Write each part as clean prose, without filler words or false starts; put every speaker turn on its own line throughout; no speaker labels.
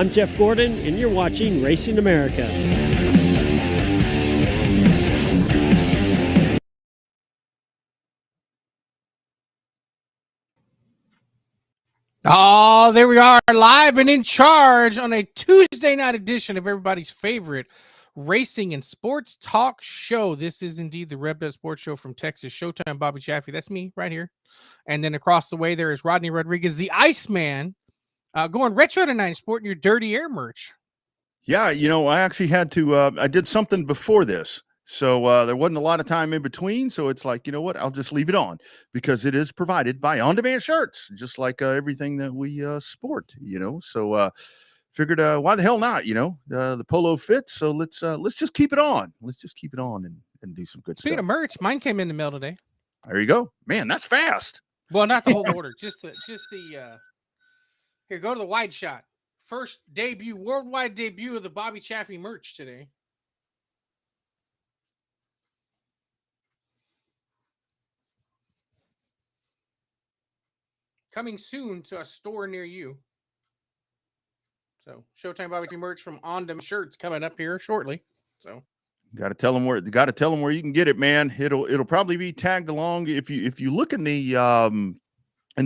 I'm Jeff Gordon, and you're watching Racing America.
Oh, there we are, live and in charge on a Tuesday night edition of everybody's favorite racing and sports talk show. This is indeed the Revved Sports Show from Texas. Showtime, Bobby Chaffee. That's me right here. And then across the way there is Rodney Rodriguez, the Iceman, going retro tonight, sporting your Dirty Air merch.
Yeah, I actually had to, I did something before this. So there wasn't a lot of time in between. So it's like, you know what? I'll just leave it on because it is provided by On Demand Shirts, just like everything that we sport, So figured, why the hell not? The polo fits. So let's just keep it on. Let's just keep it on and do some good
Speaking
stuff.
of merch, mine came in the mail today.
There you go. Man, that's fast.
Well, not the whole order, just the here, go to the wide shot. First debut, worldwide debut of the Bobby Chaffee merch today. Coming soon to a store near you. So Showtime Bobby T merch from On Demand Shirts coming up here shortly. So
got to tell them where you can get it, man. It'll probably be tagged along if you look in the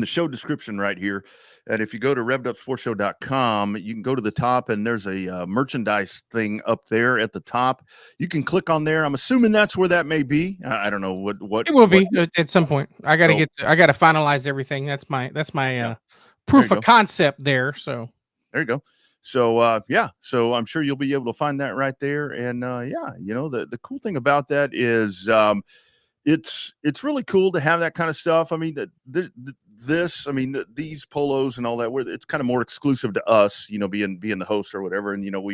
show description right here. And if you go to revvedupsportshow.com, you can go to the top and there's a merchandise thing up there at the top. You can click on there. I'm assuming that's where that may be. I don't know what
it will be at some point. I got to finalize everything. That's my proof of concept there. So
there you go. So so I'm sure you'll be able to find that right there. And the cool thing about that is it's really cool to have that kind of stuff. I mean, these polos and all that, where it's kind of more exclusive to us, being the host or whatever. And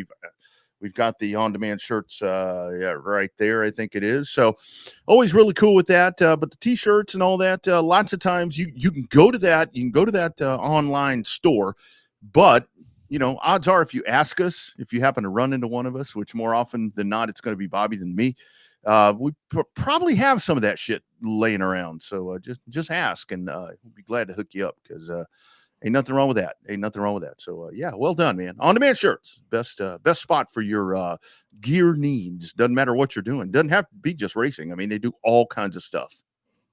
we've got the on-demand shirts, right there. I think it is. So always really cool with that. But the t-shirts and all that, lots of times you can go to that. You can go to that online store, but odds are if you ask us, if you happen to run into one of us, which more often than not, it's going to be Bobby than me. We probably have some of that shit laying around. So just ask and we'll be glad to hook you up because ain't nothing wrong with that. So well done, man. On Demand Shirts, best spot for your gear needs. Doesn't matter what you're doing. Doesn't have to be just racing. I mean, they do all kinds of stuff.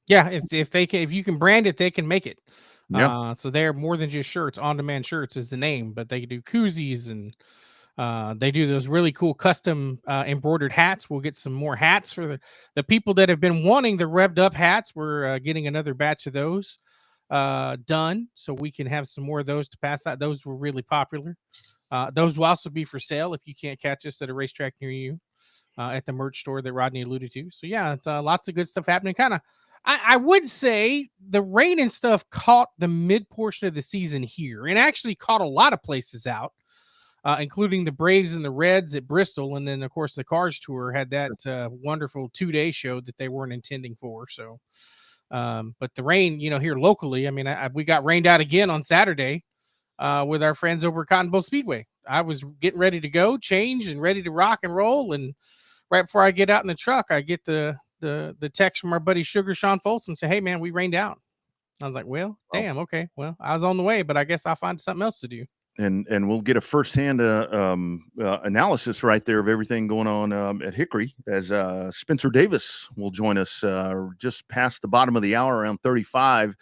Yeah, if you can brand it, they can make it.
Yeah.
So they're more than just shirts. On Demand Shirts is the name, but they do koozies and they do those really cool custom embroidered hats. We'll get some more hats for the people that have been wanting the Revved Up hats. We're getting another batch of those done so we can have some more of those to pass out. Those were really popular. Those will also be for sale if you can't catch us at a racetrack near you at the merch store that Rodney alluded to. So yeah, it's lots of good stuff happening. Kind of, I would say the rain and stuff caught the mid portion of the season here and actually caught a lot of places out. Including the Braves and the Reds at Bristol. And then, of course, the Cars Tour had that wonderful 2-day show that they weren't intending for. So, but the rain, here locally, I mean, we got rained out again on Saturday with our friends over at Cotton Bowl Speedway. I was getting ready to go, change, and ready to rock and roll. And right before I get out in the truck, I get the text from our buddy Sugar Sean Folsom and say, "Hey, man, we rained out." I was like, well, damn, okay. Well, I was on the way, but I guess I'll find something else to do.
And we'll get a firsthand analysis right there of everything going on at Hickory as Spencer Davis will join us just past the bottom of the hour, around 35.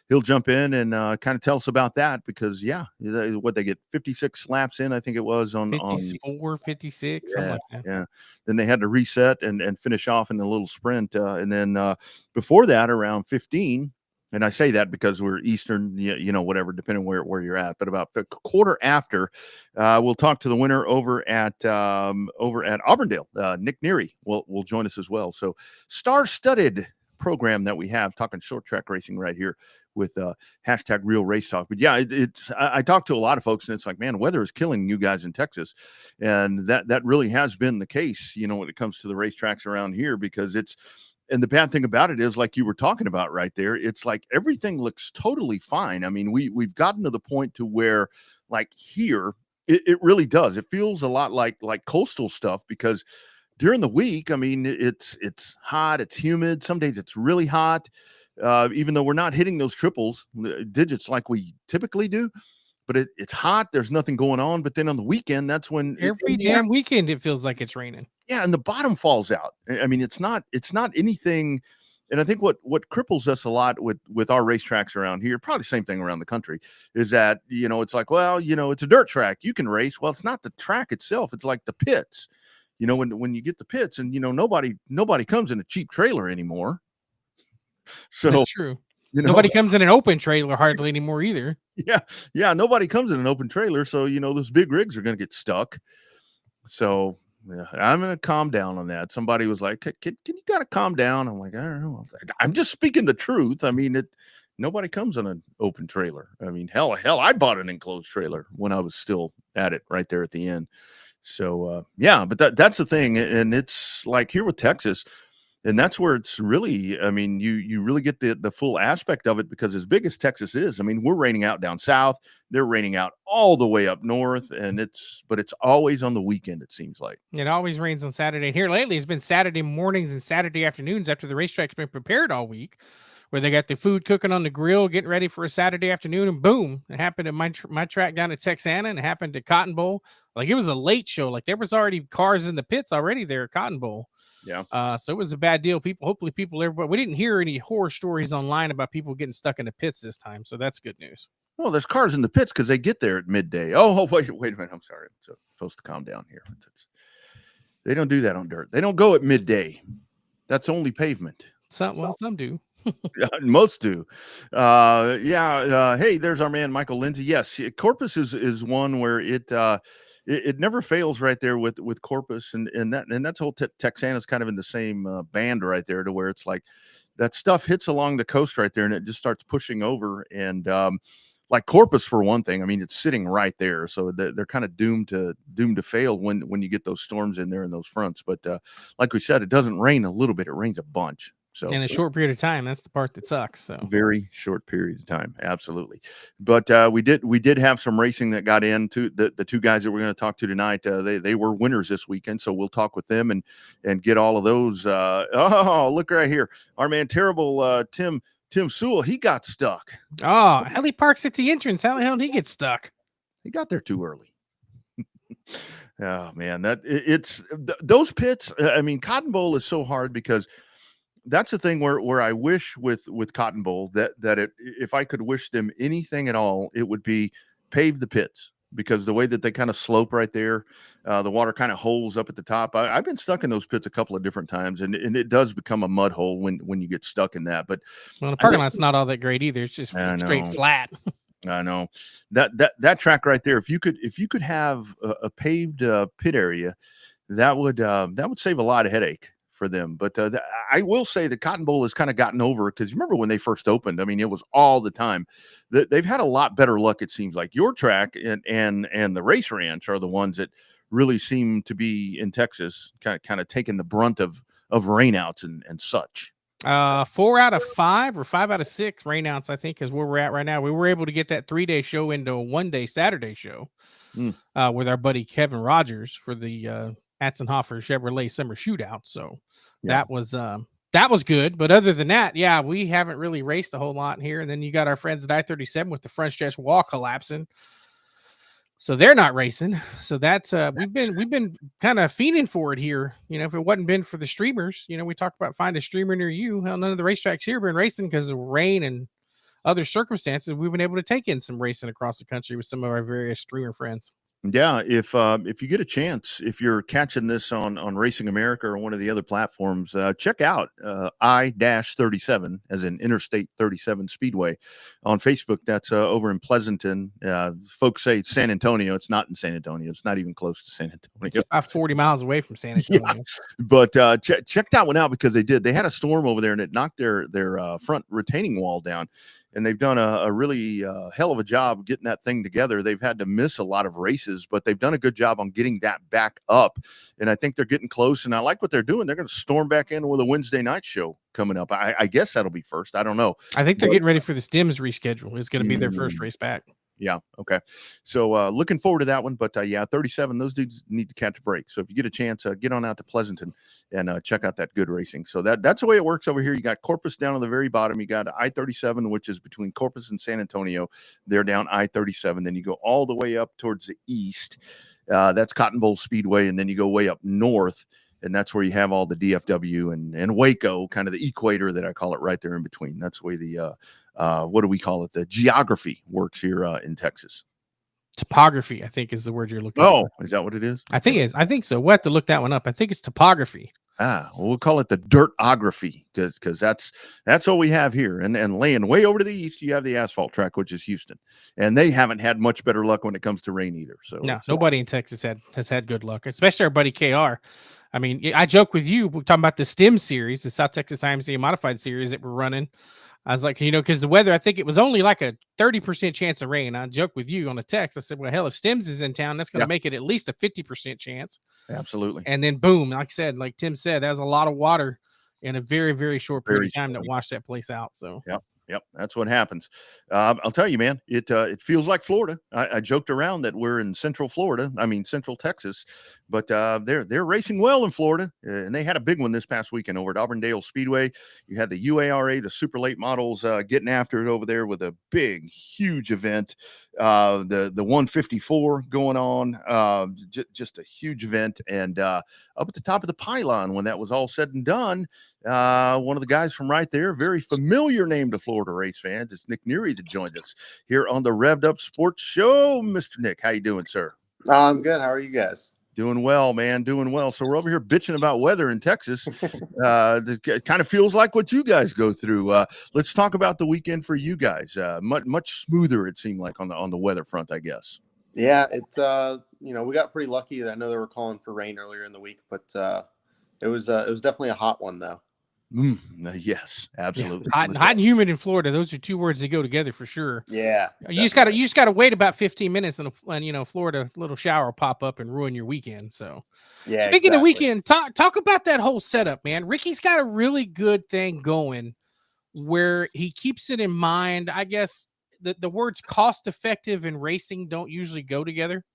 He'll jump in and kind of tell us about that because, what they get 56 laps in, I think it was on
54, 56, something like that.
Yeah. Then they had to reset and finish off in a little sprint. And then before that, around 15. And I say that because we're Eastern, whatever, depending where you're at. But about a quarter after, we'll talk to the winner over at Auburndale. Nick Neary will join us as well. So star-studded program that we have, talking short track racing right here with hashtag Real Race Talk. But yeah, I talked to a lot of folks, and it's like, man, weather is killing you guys in Texas, and that really has been the case, when it comes to the racetracks around here because it's. And the bad thing about it is, like you were talking about right there, it's like everything looks totally fine. I mean, we've gotten to the point to where, like here, it really does. It feels a lot like coastal stuff because during the week, I mean, it's hot, it's humid. Some days it's really hot, even though we're not hitting those triples digits like we typically do. but it's hot. There's nothing going on. But then on the weekend, that's when
Every damn weekend it feels like it's raining.
yeah, and the bottom falls out. I mean, it's not anything. And I think what cripples us a lot with our racetracks around here, probably the same thing around the country, is that, it's like, well, it's a dirt track. You can race. Well, it's not the track itself. It's like the pits. When you get the pits and, nobody comes in a cheap trailer anymore. So
that's true. Nobody comes in an open trailer hardly anymore either.
Yeah. Nobody comes in an open trailer. So, those big rigs are going to get stuck. So yeah, I'm going to calm down on that. Somebody was like, can you got to calm down? I'm like, I don't know. I'm just speaking the truth. I mean, nobody comes on an open trailer. I mean, hell, I bought an enclosed trailer when I was still at it right there at the end. So, yeah, but that's the thing. And it's like here with Texas, and that's where it's really, I mean, you really get the full aspect of it, because as big as Texas is, I mean, we're raining out down south. They're raining out all the way up north, but it's always on the weekend, it seems like.
It always rains on Saturday. Here lately, it's been Saturday mornings and Saturday afternoons after the racetrack's been prepared all week, where they got the food cooking on the grill, getting ready for a Saturday afternoon, and boom, it happened at my track down at Texana, and it happened at Cotton Bowl. Like, it was a late show. Like, there was already cars in the pits already there at Cotton Bowl.
Yeah.
So it was a bad deal. Everybody, we didn't hear any horror stories online about people getting stuck in the pits this time. So that's good news.
Well, there's cars in the pits because they get there at midday. Oh, wait a minute. I'm sorry. I'm supposed to calm down here. They don't do that on dirt. They don't go at midday. That's only pavement.
Some do.
Most do. Hey, there's our man, Michael Lindsay. Yes, Corpus is one where it never fails right there with Corpus, and that's whole Texana's kind of in the same band right there, to where it's like that stuff hits along the coast right there, and it just starts pushing over. And like Corpus, for one thing, I mean, it's sitting right there, so they're kind of doomed to fail when you get those storms in there and those fronts. But like we said, it doesn't rain a little bit; it rains a bunch. So
in a short period of time, that's the part that sucks. So
very short period of time, absolutely. But we did have some racing that got into the two guys that we're going to talk to tonight. They were winners this weekend, so we'll talk with them and get all of those. Oh, look right here, our man, terrible Tim Sewell. He got stuck.
Oh, hell, he parks at the entrance. How the hell did he get stuck?
He got there too early. Oh man, those pits. I mean, Cotton Bowl is so hard, because that's the thing where I wish with Cotton Bowl that if I could wish them anything at all, it would be pave the pits, because the way that they kind of slope right there, the water kind of holes up at the top. I've been stuck in those pits a couple of different times, and it does become a mud hole when you get stuck in that. But
the parking lot's not all that great either. It's just straight flat.
I know that track right there. If you could have a paved pit area, that would save a lot of headache for them. But I will say the Cotton Bowl has kind of gotten over, because you remember when they first opened, I mean, it was all the time. They've had a lot better luck, it seems like. Your track and the Race Ranch are the ones that really seem to be in Texas kind of taking the brunt of rainouts and such.
4 out of 5 or 5 out of 6 rainouts, I think, is where we're at right now. We were able to get that 3-day show into a 1-day Saturday show with our buddy Kevin Rogers for the Atzenhofer Chevrolet Summer Shootout. So that was good. But other than that, yeah, we haven't really raced a whole lot here. And then you got our friends at I-37 with the front stretch wall collapsing, so they're not racing. So that's we've been kind of fiending for it here. If it wasn't been for the streamers, we talked about find a streamer near you. Hell, none of the racetracks here have been racing because of rain and other circumstances. We've been able to take in some racing across the country with some of our various streamer friends.
Yeah, if you get a chance, if you're catching this on Racing America or one of the other platforms, check out I-37, as in Interstate 37 Speedway, on Facebook. That's over in Pleasanton. Folks say it's San Antonio. It's not in San Antonio. It's not even close to San Antonio.
It's about 40 miles away from San Antonio.
Yeah, but check that one out, because they had a storm over there, and it knocked their front retaining wall down. And they've done a really hell of a job getting that thing together. They've had to miss a lot of races, but they've done a good job on getting that back up. And I think they're getting close. And I like what they're doing. They're going to storm back in with a Wednesday night show coming up. I guess that'll be first. I don't know.
I think they're getting ready for the Stims reschedule. It's going to be their first race back.
Yeah. Okay. So looking forward to that one. But yeah, 37, those dudes need to catch a break. So if you get a chance, get on out to Pleasanton and check out that good racing. So that's the way it works over here. You got Corpus down on the very bottom. You got I-37, which is between Corpus and San Antonio. They're down I-37. Then you go all the way up towards the east. That's Cotton Bowl Speedway. And then you go way up north. And that's where you have all the DFW and Waco, kind of the equator that I call it, right there in between. That's the way the what do we call it? The geography works here in Texas.
Topography, I think, is the word you're looking
Oh,
for.
is that what it is?
I think it is. I think so. We'll have to look that one up. I think it's topography.
Well, we'll call it the dirtography because that's what we have here. And laying way over to the east, you have the asphalt track, which is Houston, and they haven't had much better luck when it comes to rain either. So
no, nobody in Texas has had good luck, especially our buddy KR. I mean, I joke with you. We're talking about the STEM series, the South Texas IMCA Modified series that we're running. I was like, because the weather, I think it was only like a 30% chance of rain. I joked with you on a text. I said, well, hell, if Stems is in town, that's going to make it at least a 50% chance.
Absolutely.
And then boom, like I said, like Tim said, that was a lot of water in a very, very short period of time that washed that place out. So
Yep, that's what happens. I'll tell you, man, it feels like Florida. I joked around that we're in Central Florida. I mean, Central Texas, but they're racing well in Florida, and they had a big one this past weekend over at Auburndale Speedway. You had the UARA, the super late models, getting after it over there with a big, huge event. The 154 going on, just a huge event, and up at the top of the pylon when that was all said and done. One of the guys from right there, very familiar name to Florida race fans, is Nick Neary that joined us here on the Revved Up Sports Show. Mr. Nick, how you doing, sir?
I'm good. How are you guys?
Doing well, man. Doing well. So we're over here bitching about weather in Texas. It kind of feels like what you guys go through. Let's talk about the weekend for you guys. Much smoother, it seemed like on the weather front, I guess.
Yeah, it's we got pretty lucky. I know they were calling for rain earlier in the week, but it was definitely a hot one though.
Yes, absolutely.
Yeah. Hot and humid in Florida. Those are two words that go together for sure.
Yeah.
You just gotta wait about 15 minutes and Florida little shower will pop up and ruin your weekend. So
yeah.
Speaking of weekend, talk about that whole setup, man. Ricky's got a really good thing going where he keeps it in mind. I guess the words cost effective and racing don't usually go together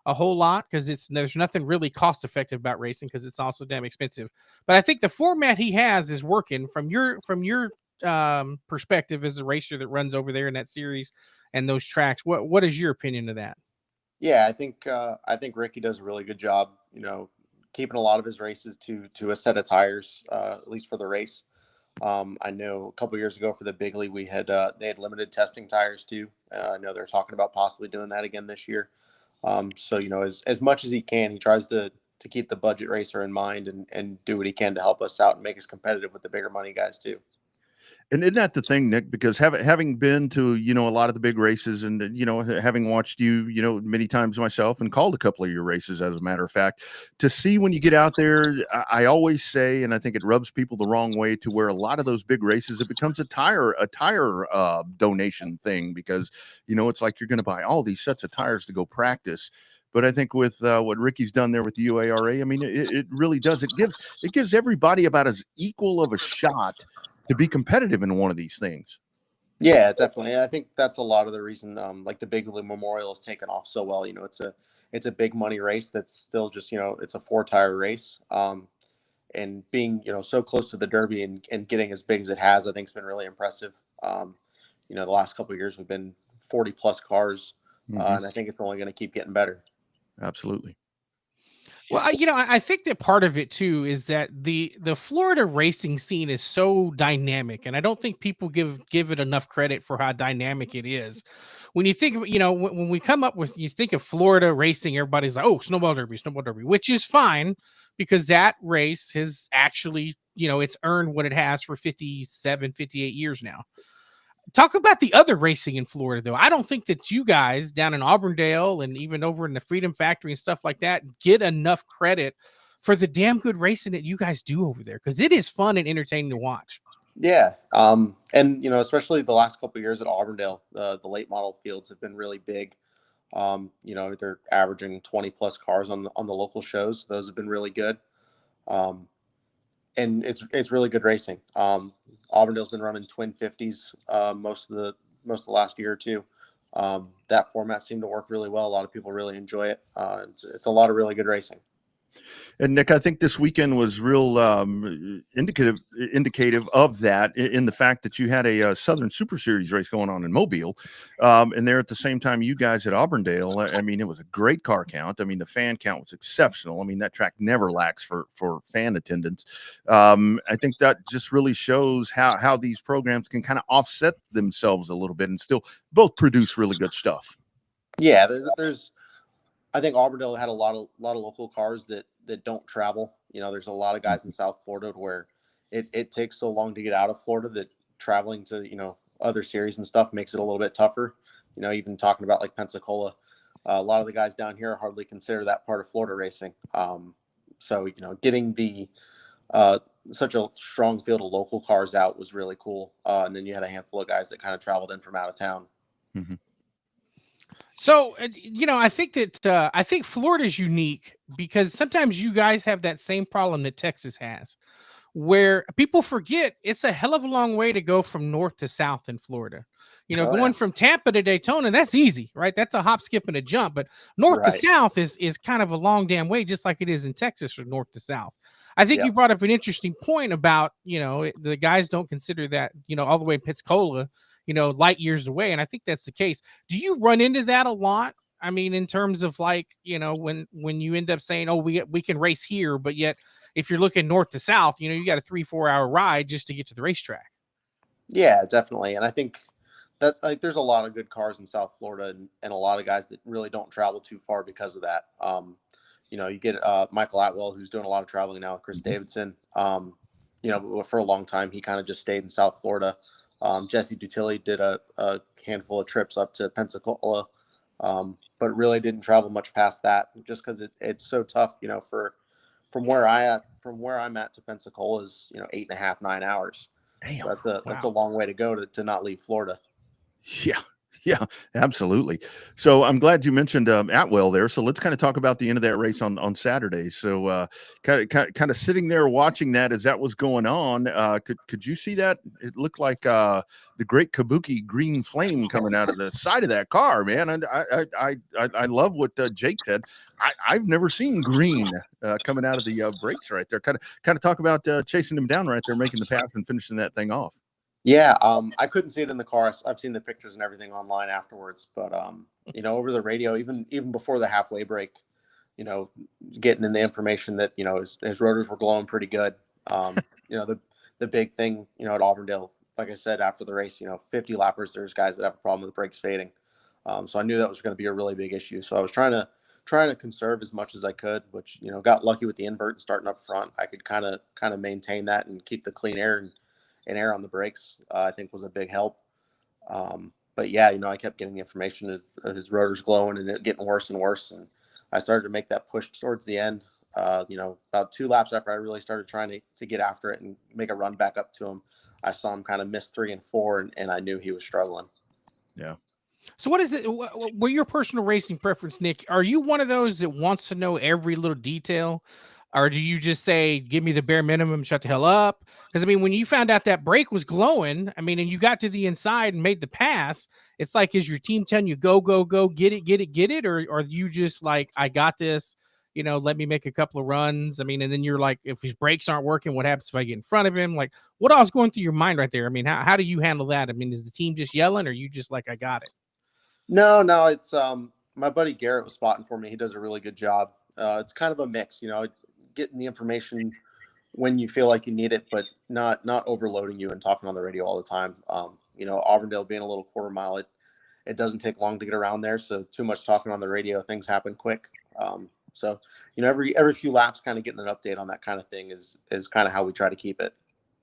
a whole lot because there's nothing really cost effective about racing because it's also damn expensive. But I think the format he has is working from your perspective as a racer that runs over there in that series and those tracks. What is your opinion of that?
Yeah, I think Ricky does a really good job, keeping a lot of his races to a set of tires, at least for the race. I know a couple years ago for the Big League, they had limited testing tires too. I know they're talking about possibly doing that again this year. So as much as he can, he tries to keep the budget racer in mind and do what he can to help us out and make us competitive with the bigger money guys too.
And isn't that the thing, Nick? Because having been to, a lot of the big races and, having watched you, many times myself and called a couple of your races, as a matter of fact, to see when you get out there, I always say, and I think it rubs people the wrong way to where a lot of those big races, it becomes a tire donation thing because, it's like you're going to buy all these sets of tires to go practice. But I think with what Ricky's done there with the UARA, I mean, it really does. It gives everybody about as equal of a shot to be competitive in one of these things.
Yeah, definitely. And I think that's a lot of the reason, like the Big League Memorial has taken off so well. It's a big money race that's still just, it's a 4-tire race. And being, so close to the Derby and getting as big as it has, I think has been really impressive. The last couple of years we've been 40 plus cars, and I think it's only going to keep getting better.
Absolutely.
Well, I think that part of it too is that the Florida racing scene is so dynamic, and I don't think people give it enough credit for how dynamic it is. When you think, when we come up with, you think of Florida racing, everybody's like, oh, snowball derby, which is fine because that race has actually, it's earned what it has for 57, 58 years now. Talk about the other racing in Florida, though. I don't think that you guys down in Auburndale and even over in the Freedom Factory and stuff like that get enough credit for the damn good racing that you guys do over there because it is fun and entertaining to watch.
Yeah. And, especially the last couple of years at Auburndale, the late model fields have been really big. They're averaging 20 plus cars on the local shows. Those have been really good. And it's really good racing. Auburndale's been running twin 50s most of the last year or two. That format seemed to work really well. A lot of people really enjoy it. It's a lot of really good racing.
And Nick, I think this weekend was real indicative of that in the fact that you had a Southern Super Series race going on in Mobile, and there at the same time you guys at Auburndale. I mean, it was a great car count. I mean, the fan count was exceptional. I mean, that track never lacks for fan attendance. I think that just really shows how these programs can kind of offset themselves a little bit and still both produce really good stuff.
Yeah, there's. I think Auburndale had a lot of local cars that don't travel. You know, there's a lot of guys in South Florida where it takes so long to get out of Florida that traveling to, you know, other series and stuff makes it a little bit tougher. You know, even talking about like Pensacola, a lot of the guys down here hardly consider that part of Florida racing. So, you know, getting the such a strong field of local cars out was really cool. And then you had a handful of guys that kind of traveled in from out of town.
Mm-hmm.
So, you know, I think that I think Florida is unique because sometimes you guys have that same problem that Texas has, where people forget it's a hell of a long way to go from north to south in Florida. You know, going from Tampa to Daytona, that's easy, right? That's a hop, skip, and a jump. But north to south is kind of a long damn way, just like it is in Texas from north to south. I think you brought up an interesting point about, you know, the guys don't consider that, you know, all the way in Pensacola, you know, light years away. And I think that's the case. Do you run into that a lot? I mean, in terms of like, you know, when you end up saying, oh, we can race here, but yet if you're looking north to south, you know, you got a 3-4 hour ride just to get to the racetrack.
Yeah, definitely. And I think that like there's a lot of good cars in South Florida and a lot of guys that really don't travel too far because of that. You know, you get Michael Atwell, who's doing a lot of traveling now with Chris Davidson. You know, for a long time, he kind of just stayed in South Florida. Jesse Dutilli did a handful of trips up to Pensacola, but really didn't travel much past that just because it's so tough. You know, from where I'm at to Pensacola is, you know, 8.5, 9 hours.
Damn,
So that's a long way to go to not leave Florida.
Yeah, absolutely. So I'm glad you mentioned Atwell there. So let's kind of talk about the end of that race on Saturday. So kind of sitting there watching that as that was going on. Could you see that? It looked like the great Kabuki green flame coming out of the side of that car, man. And I love what Jake said. I've never seen green coming out of the brakes right there. Kind of talk about chasing them down right there, making the pass and finishing that thing off.
Yeah, I couldn't see it in the car. I've seen the pictures and everything online afterwards, but you know, over the radio, even before the halfway break, you know, getting in the information that, you know, his rotors were glowing pretty good. You know, the big thing, you know, at Auburndale, like I said after the race, you know, 50 lappers, there's guys that have a problem with the brakes fading. So I knew that was going to be a really big issue. So I was trying to conserve as much as I could, which, you know, got lucky with the invert and starting up front. I could kind of maintain that and keep the clean air and air on the brakes, I think was a big help. But yeah, you know, I kept getting the information of his rotors glowing and it getting worse and worse. And I started to make that push towards the end. You know, about 2 laps after I really started trying to get after it and make a run back up to him, I saw him kind of miss 3 and 4, and I knew he was struggling.
Yeah.
So what is it? What your personal racing preference, Nick? Are you one of those that wants to know every little detail? Or do you just say, give me the bare minimum, shut the hell up? Because, I mean, when you found out that brake was glowing, I mean, and you got to the inside and made the pass, it's like, is your team telling you, go, go, go, get it? Or are you just like, I got this, you know, let me make a couple of runs? I mean, and then you're like, if his brakes aren't working, what happens if I get in front of him? Like, what else going through your mind right there? I mean, how do you handle that? I mean, is the team just yelling or you just like, I got it?
No, it's my buddy Garrett was spotting for me. He does a really good job. It's kind of a mix, you know, getting the information when you feel like you need it, but not overloading you and talking on the radio all the time. You know, Auburndale being a little quarter mile, it doesn't take long to get around there. So too much talking on the radio, things happen quick. So, you know, every few laps, kind of getting an update on that kind of thing is kind of how we try to keep it.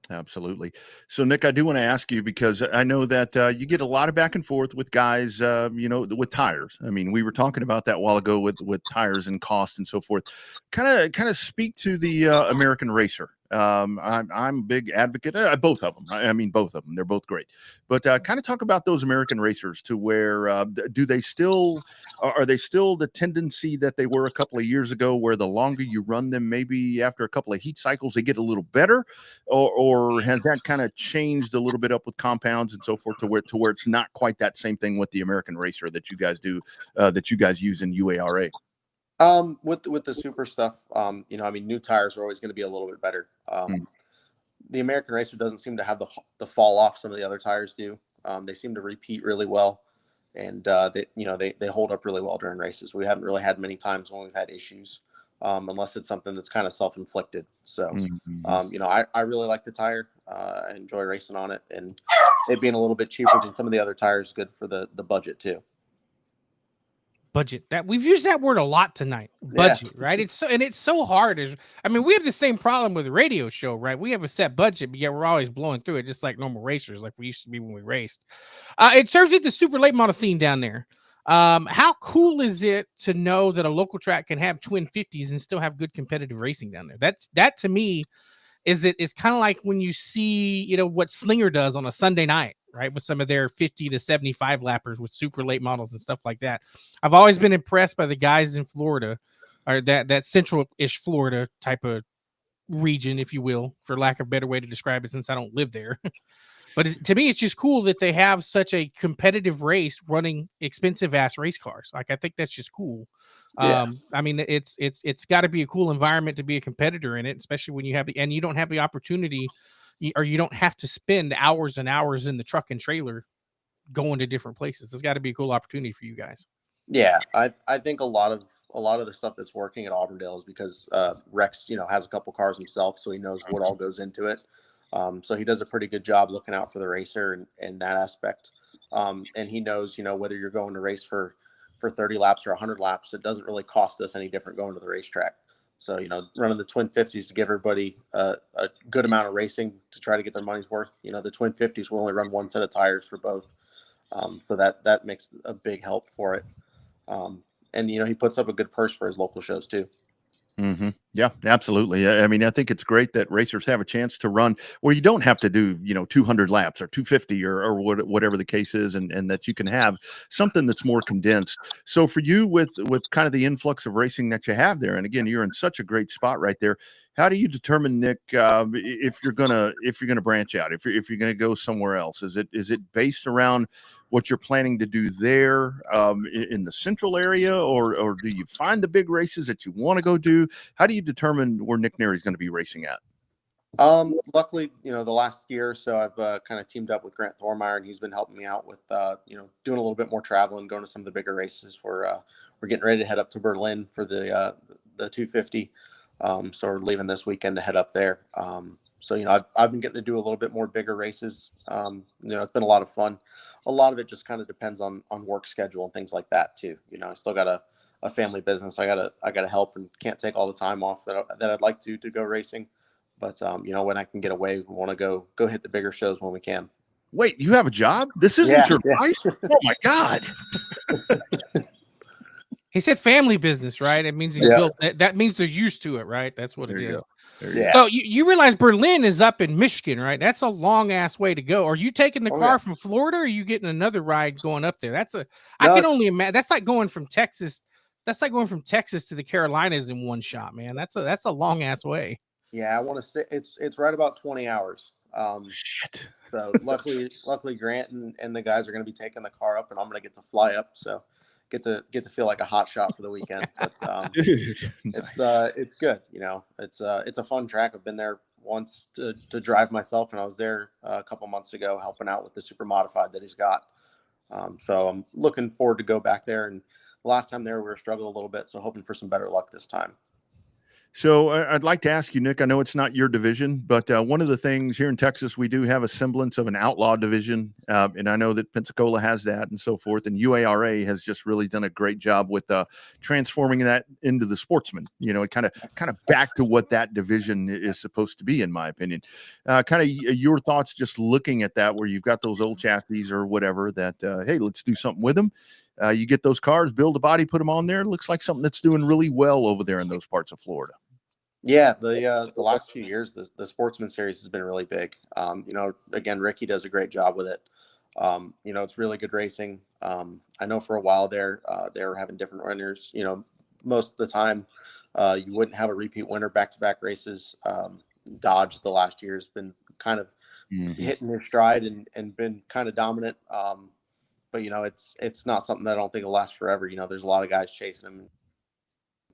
Absolutely. So, Nick, I do want to ask you because I know that you get a lot of back and forth with guys, you know, with tires. I mean, we were talking about that a while ago with tires and cost and so forth. Kind of speak to the American racer I'm a big advocate. Both of them. I mean, both of them. They're both great. But kind of talk about those American racers to where do they still are they still the tendency that they were a couple of years ago, where the longer you run them, maybe after a couple of heat cycles, they get a little better, or has that kind of changed a little bit up with compounds and so forth to where it's not quite that same thing with the American racer that you guys do that you guys use in UARA?
With the super stuff, you know, I mean, new tires are always going to be a little bit better. The American racer doesn't seem to have the fall off some of the other tires do. They seem to repeat really well, and they hold up really well during races. We haven't really had many times when we've had issues, unless it's something that's kind of self-inflicted. So, you know, I really like the tire. I enjoy racing on it, and it being a little bit cheaper than some of the other tires is good for the budget too.
Budget, that we've used that word a lot tonight. Budget, right? It's so hard. I mean, we have the same problem with the radio show, right? We have a set budget, but yet we're always blowing through it, just like normal racers, like we used to be when we raced. It serves at the super late model scene down there. How cool is it to know that a local track can have twin 50s and still have good competitive racing down there? That to me it's kind of like when you see, you know, what Slinger does on a Sunday night, right? With some of their 50 to 75 lappers with super late models and stuff like that. I've always been impressed by the guys in Florida, or that central-ish Florida type of region, if you will, for lack of a better way to describe it, since I don't live there. But to me, it's just cool that they have such a competitive race running expensive ass race cars. Like, I think that's just cool.
Yeah.
I mean, it's got to be a cool environment to be a competitor in it, especially when you don't have the opportunity, or you don't have to spend hours and hours in the truck and trailer going to different places. It's got to be a cool opportunity for you guys.
Yeah, I think a lot of the stuff that's working at Auburndale is because Rex, you know, has a couple cars himself, so he knows what all goes into it. So he does a pretty good job looking out for the racer and that aspect. And he knows, you know, whether you're going to race for 30 laps or 100 laps, it doesn't really cost us any different going to the racetrack. So, you know, running the twin 50s to give everybody a good amount of racing to try to get their money's worth. You know, the twin 50s will only run one set of tires for both. So that makes a big help for it. And, you know, he puts up a good purse for his local shows too.
Yeah, absolutely. I mean, I think it's great that racers have a chance to run where you don't have to do, you know, 200 laps or 250 or whatever the case is, and that you can have something that's more condensed. So for you, with kind of the influx of racing that you have there, and again, you're in such a great spot right there. How do you determine, Nick, if you're gonna branch out, if you're gonna go somewhere else? Is it based around what you're planning to do there in the central area, or do you find the big races that you want to go do? How do you determine where Nick Neary is going to be racing at?
Luckily, you know, the last year or so, I've kind of teamed up with Grant Thormeyer, and he's been helping me out with, you know, doing a little bit more traveling, going to some of the bigger races. We're getting ready to head up to Berlin for the 250. So we're leaving this weekend to head up there. So, you know, I've been getting to do a little bit more bigger races. You know, it's been a lot of fun. A lot of it just kind of depends on work schedule and things like that too. You know, I still got a family business. I gotta help and can't take all the time off that I'd like to go racing. But you know, when I can get away, we want to go hit the bigger shows when we can.
Wait, you have a job? This isn't your life? Oh my God.
He said family business, right? It means he's built. That means they're used to it, right? That's what it is. So you realize Berlin is up in Michigan, right? That's a long ass way to go. Are you taking the car from Florida, or are you getting another ride going up there? I can only imagine. That's like going from Texas. That's like going from Texas to the Carolinas in one shot, man. That's a long ass way.
Yeah, I want to say it's right about 20 hours.
Shit. So
luckily Grant and the guys are going to be taking the car up, and I'm going to get to fly up. So get to feel like a hot shot for the weekend. But
dude,
it's good. You know, it's a fun track. I've been there once to drive myself, and I was there a couple months ago helping out with the super modified that he's got. So I'm looking forward to go back there. And the last time there, we were struggling a little bit, so hoping for some better luck this time.
So I'd like to ask you, Nick, I know it's not your division, but one of the things here in Texas, we do have a semblance of an outlaw division. And I know that Pensacola has that and so forth. And UARA has just really done a great job with transforming that into the sportsman, you know, kind of back to what that division is supposed to be, in my opinion. Kind of your thoughts just looking at that, where you've got those old chassis or whatever that, hey, let's do something with them. You get those cars, build a body, put them on there. It looks like something that's doing really well over there in those parts of Florida.
Yeah, the last few years, the Sportsman Series has been really big. Again, Ricky does a great job with it. It's really good racing. I know for a while there, they were having different winners. Most of the time, you wouldn't have a repeat winner back-to-back races. Dodge the last year has been kind of hitting his stride and been kind of dominant. But it's not something that I don't think will last forever. There's a lot of guys chasing him,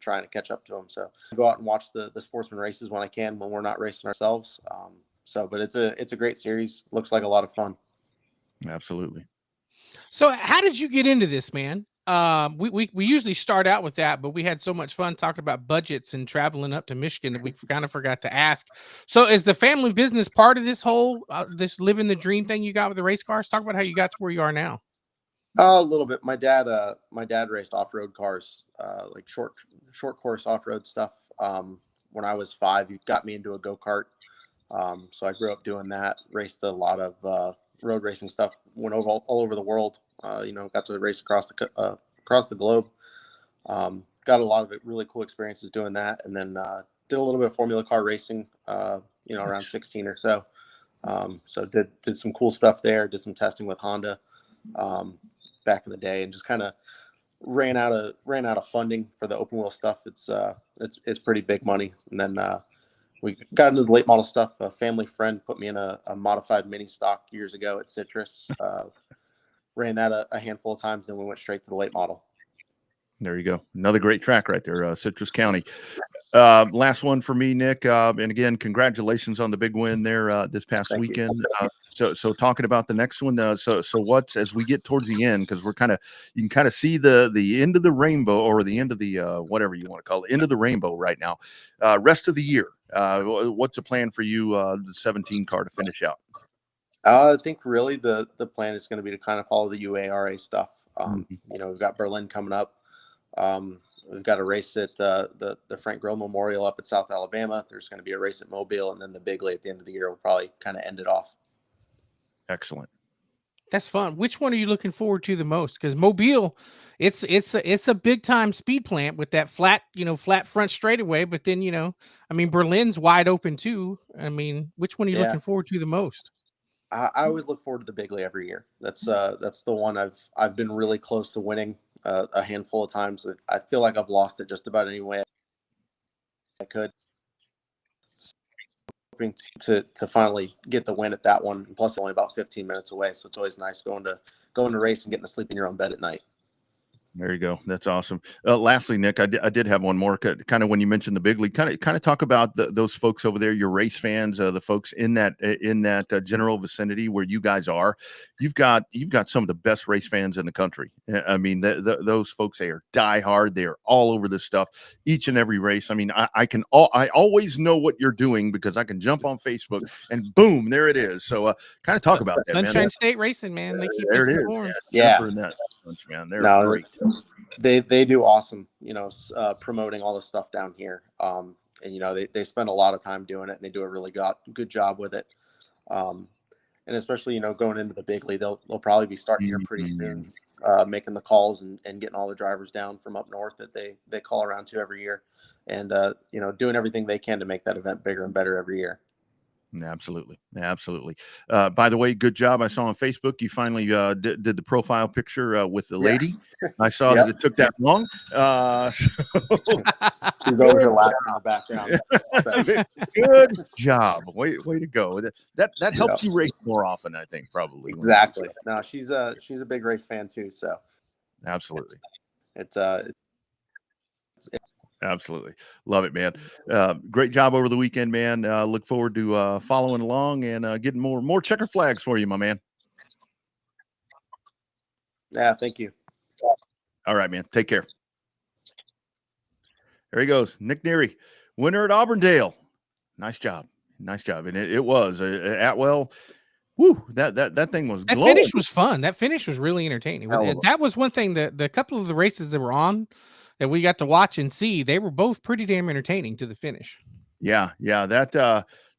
trying to catch up to him. So I go out and watch the sportsman races when I can, when we're not racing ourselves. But it's a great series. Looks like a lot of fun.
Absolutely.
So how did you get into this, man? We usually start out with that, but we had so much fun talking about budgets and traveling up to Michigan that we kind of forgot to ask. So is the family business part of this whole this living the dream thing you got with the race cars? Talk about how you got to where you are now.
A little bit. My dad raced off-road cars, like short course off-road stuff. When I was 5, he got me into a go-kart. So I grew up doing that, raced a lot of road racing stuff, went all over the world, got to race across the globe. Got a lot of really cool experiences doing that. And then did a little bit of Formula car racing, around 16 or so. So did some cool stuff there, did some testing with Honda back in the day, and just kind of ran out of funding for the open wheel stuff. It's pretty big money. And then we got into the late model stuff. A family friend put me in a modified mini stock years ago at Citrus. Ran that a handful of times, then we went straight to the late model.
There you go. Another great track right there, Citrus County. Last one for me, Nick. And again, congratulations on the big win there this past
Thank
weekend. So talking about the next one. So what's, as we get towards the end, because you can kind of see the end of the rainbow, or the end of the whatever you want to call it, end of the rainbow right now. Rest of the year, what's the plan for you? The 17 car to finish out.
I think really the plan is going to be to kind of follow the UARA stuff. We've got Berlin coming up. We've got a race at the Frank Grill Memorial up at South Alabama. There's going to be a race at Mobile, and then the Bigley at the end of the year will probably kind of end it off.
Excellent.
That's fun. Which one are you looking forward to the most? Because Mobile, it's a big time speed plant with that flat front straightaway. But then Berlin's wide open too. Which one are you looking forward to the most?
I always look forward to the Bigley every year. That's the one I've been really close to winning a handful of times. I feel like I've lost it just about any way I could. Hoping to finally get the win at that one. And plus, only about 15 minutes away, so it's always nice going to race and getting to sleep in your own bed at night.
There you go. That's awesome. Lastly, Nick, I did have one more. Kind of when you mentioned the Bigley, kind of talk about those folks over there, your race fans, the folks in that general vicinity where you guys are. You've got some of the best race fans in the country. I mean, those folks, they are diehard. They are all over this stuff each and every race. I mean, I always know what you're doing because I can jump on Facebook and boom, there it is. So kind of talk about that,
Sunshine
man.
State Racing, man. They keep
there
us
it is.
informed.
Yeah.
Man, they're great.
They do awesome, promoting all this stuff down here. And they spend a lot of time doing it, and they do a really good job with it. And especially, going into the Bigley, they'll probably be starting here pretty soon, making the calls and getting all the drivers down from up north that they call around to every year, and doing everything they can to make that event bigger and better every year.
Absolutely. By the way, good job. I saw on Facebook you finally did the profile picture with the lady. I saw that it took that long.
She's over here laughing in the background.
Good job. Way to go. That helps you race more often, I think, probably.
Exactly. No, she's a big race fan too. So
absolutely.
It's
absolutely. Love it, man. Great job over the weekend, man. Look forward to following along and getting more checker flags for you, my man.
Yeah, thank you.
All right, man. Take care. There he goes. Nick Neary, winner at Auburndale. Nice job. And it was Atwell. Woo, that thing was glowing.
That finish was fun. That finish was really entertaining. That was one thing that the couple of the races that were on that we got to watch and see, they were both pretty damn entertaining to the finish.
Yeah.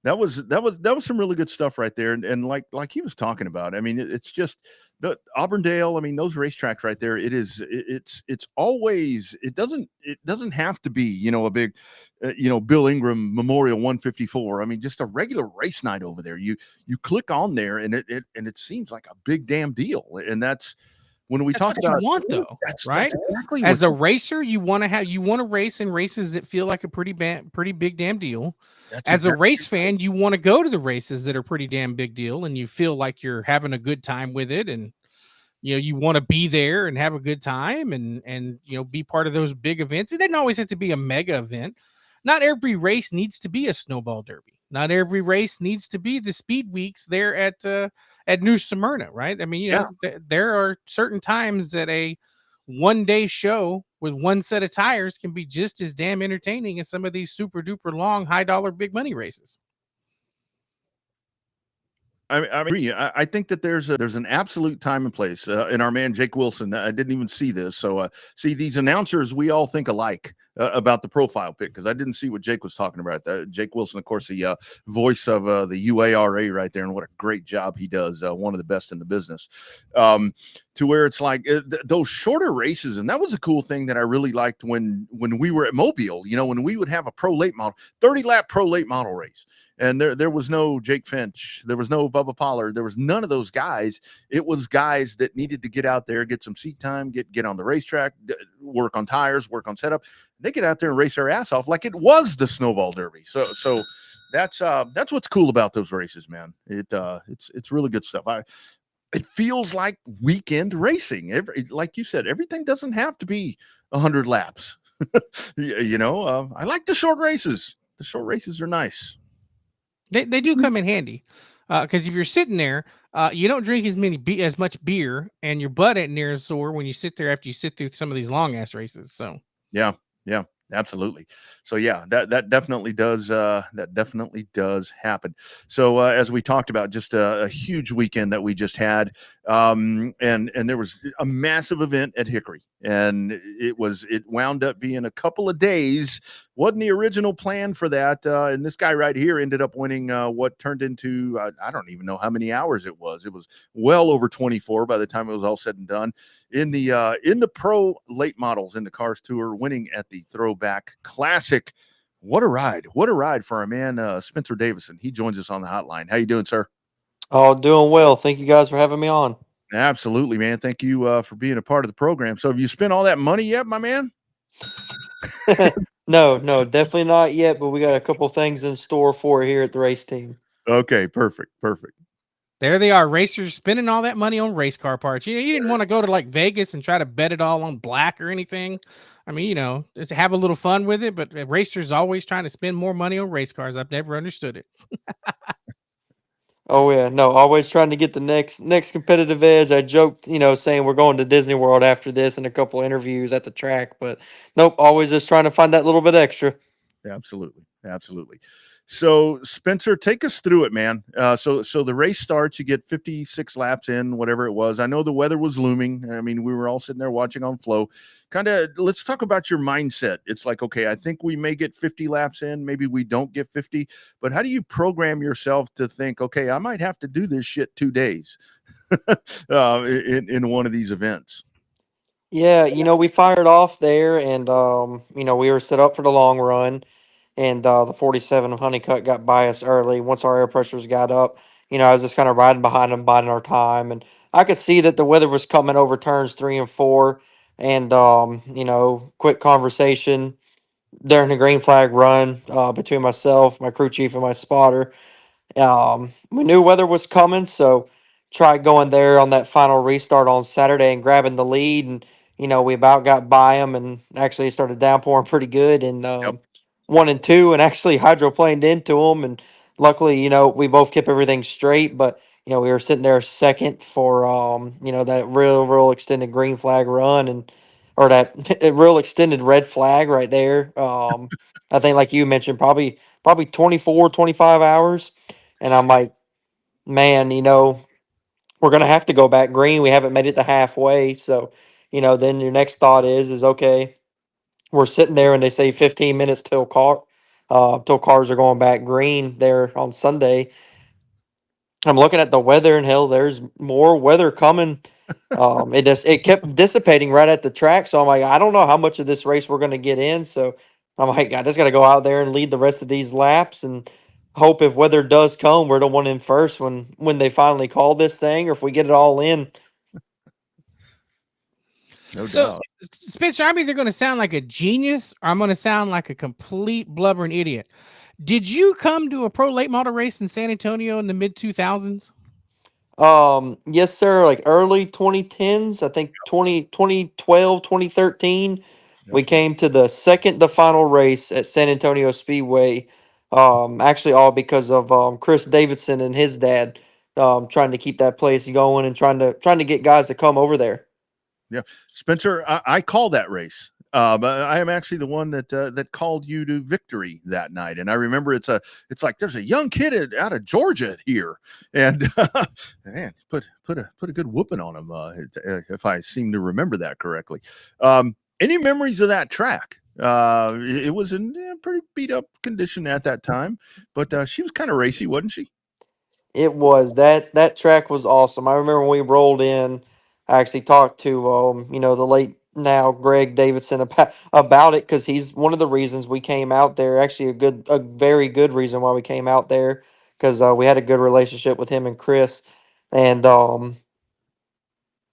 that was some really good stuff right there. And like he was talking about, I mean, it's just the Auburndale. I mean, those racetracks right there. It's always it doesn't have to be a big Bill Ingram Memorial 154. I mean, just a regular race night over there. You click on there and it seems like a big damn deal. And that's when we
That's
talk
what
about
you want, though,
that's
right?
exactly
As
what
a racer, you want to race in races that feel like a pretty big damn deal.
that's
As a
exactly
race fan, you want to go to the races that are pretty damn big deal, and you feel like you're having a good time with it, and you want to be there and have a good time, and be part of those big events. It doesn't always have to be a mega event. Not every race needs to be a snowball derby. Not every race needs to be the speed weeks there at New Smyrna, right? I mean,
yeah.
there are certain times that a 1 day show with one set of tires can be just as damn entertaining as some of these super duper long high dollar big money races.
I agree. I think that there's an absolute time and place. And our man Jake Wilson, I didn't even see this. So see, these announcers, we all think alike about the profile pick, because I didn't see what Jake was talking about. Jake Wilson, of course, the voice of the UARA right there, and what a great job he does. One of the best in the business. To where it's like those shorter races, and that was a cool thing that I really liked when we were at Mobile. When we would have a pro late model, 30-lap pro late model race. And there was no Jake Finch. There was no Bubba Pollard. There was none of those guys. It was guys that needed to get out there, get some seat time, get on the racetrack, work on tires, work on setup. They get out there and race their ass off like it was the Snowball Derby. So that's what's cool about those races, man. It's really good stuff. It feels like weekend racing. Like you said, everything doesn't have to be 100 laps. I like the short races. The short races are nice.
They do come in handy, because if you're sitting there, you don't drink as much beer, and your butt ain't near as sore when you sit there after you sit through some of these long ass races. So
Yeah, absolutely. So yeah, that definitely does happen. So as we talked about, just a huge weekend that we just had, and there was a massive event at Hickory, and it wound up being a couple of days. Wasn't the original plan for that, and this guy right here ended up winning what turned into I don't even know how many hours it was. It was well over 24 by the time it was all said and done. In the pro late models in the Cars Tour, winning at the Throwback Classic. What a ride for our man Spencer Davison. He joins us on the hotline. How you doing, sir?
Oh, doing well. Thank you guys for having me on.
Absolutely, man. Thank you for being a part of the program. So have you spent all that money yet, my man?
No, definitely not yet, but we got a couple things in store for it here at the race team.
Okay, perfect.
there they are, racers spending all that money on race car parts. You didn't want to go to like Vegas and try to bet it all on black or anything. I mean, just have a little fun with it, but racers always trying to spend more money on race cars. I've never understood it.
Oh yeah, no, always trying to get the next competitive edge. I joked, saying we're going to Disney World after this and a couple interviews at the track, but nope, always just trying to find that little bit extra.
Absolutely. So Spencer, take us through it, man. So the race starts, you get 56 laps in, whatever it was. I know the weather was looming. I mean, we were all sitting there watching on Flow. Let's talk about your mindset. It's like, okay, I think we may get 50 laps in, maybe we don't get 50, but how do you program yourself to think, okay, I might have to do this shit 2 days in one of these events?
Yeah, we fired off there, and we were set up for the long run, and the 47 of Honeycutt got by us early. Once our air pressures got up, I was just kind of riding behind them, biding our time, and I could see that the weather was coming over turns 3 and 4, and quick conversation during the green flag run between myself, my crew chief, and my spotter. We knew weather was coming, so tried going there on that final restart on Saturday and grabbing the lead, and we about got by them, and actually it started downpouring pretty good, and
Yep.
1 and 2, and actually hydroplaned into them, and luckily, we both kept everything straight, but we were sitting there second for that real extended green flag run, and or that real extended red flag right there. I think, like you mentioned, probably 24, 25 hours. And I'm like, man, we're gonna have to go back green. We haven't made it to halfway. So, then your next thought is okay, we're sitting there and they say 15 minutes till till cars are going back green there on Sunday. I'm looking at the weather, and hell, there's more weather coming. It kept dissipating right at the track, so I'm like, I don't know how much of this race we're going to get in. So I'm like, I just got to go out there and lead the rest of these laps, and hope if weather does come, we're the one in first when they finally call this thing, or if we get it all in.
No
So,
doubt.
Spencer, I'm either going to sound like a genius or I'm going to sound like a complete blubbering idiot. Did you come to a pro late model race in San Antonio in the mid 2000s?
Yes, sir. Like early 2010s, I think 2012, 2013,
Yep.
we came to the second to final race at San Antonio Speedway. Actually, all because of Chris Davidson and his dad trying to keep that place going and trying to get guys to come over there.
Yeah, Spencer, I call that race. But I am actually the one that called you to victory that night, and I remember it's like there's a young kid out of Georgia here, and man, put a good whooping on him, if I seem to remember that correctly. Any memories of that track? It was in pretty beat up condition at that time, but she was kind of racy, wasn't she?
It was that track was awesome. I remember when we rolled in. I actually talked to the late now Greg Davidson about it, because he's one of the reasons we came out there. Actually, a very good reason why we came out there, because we had a good relationship with him and Chris, and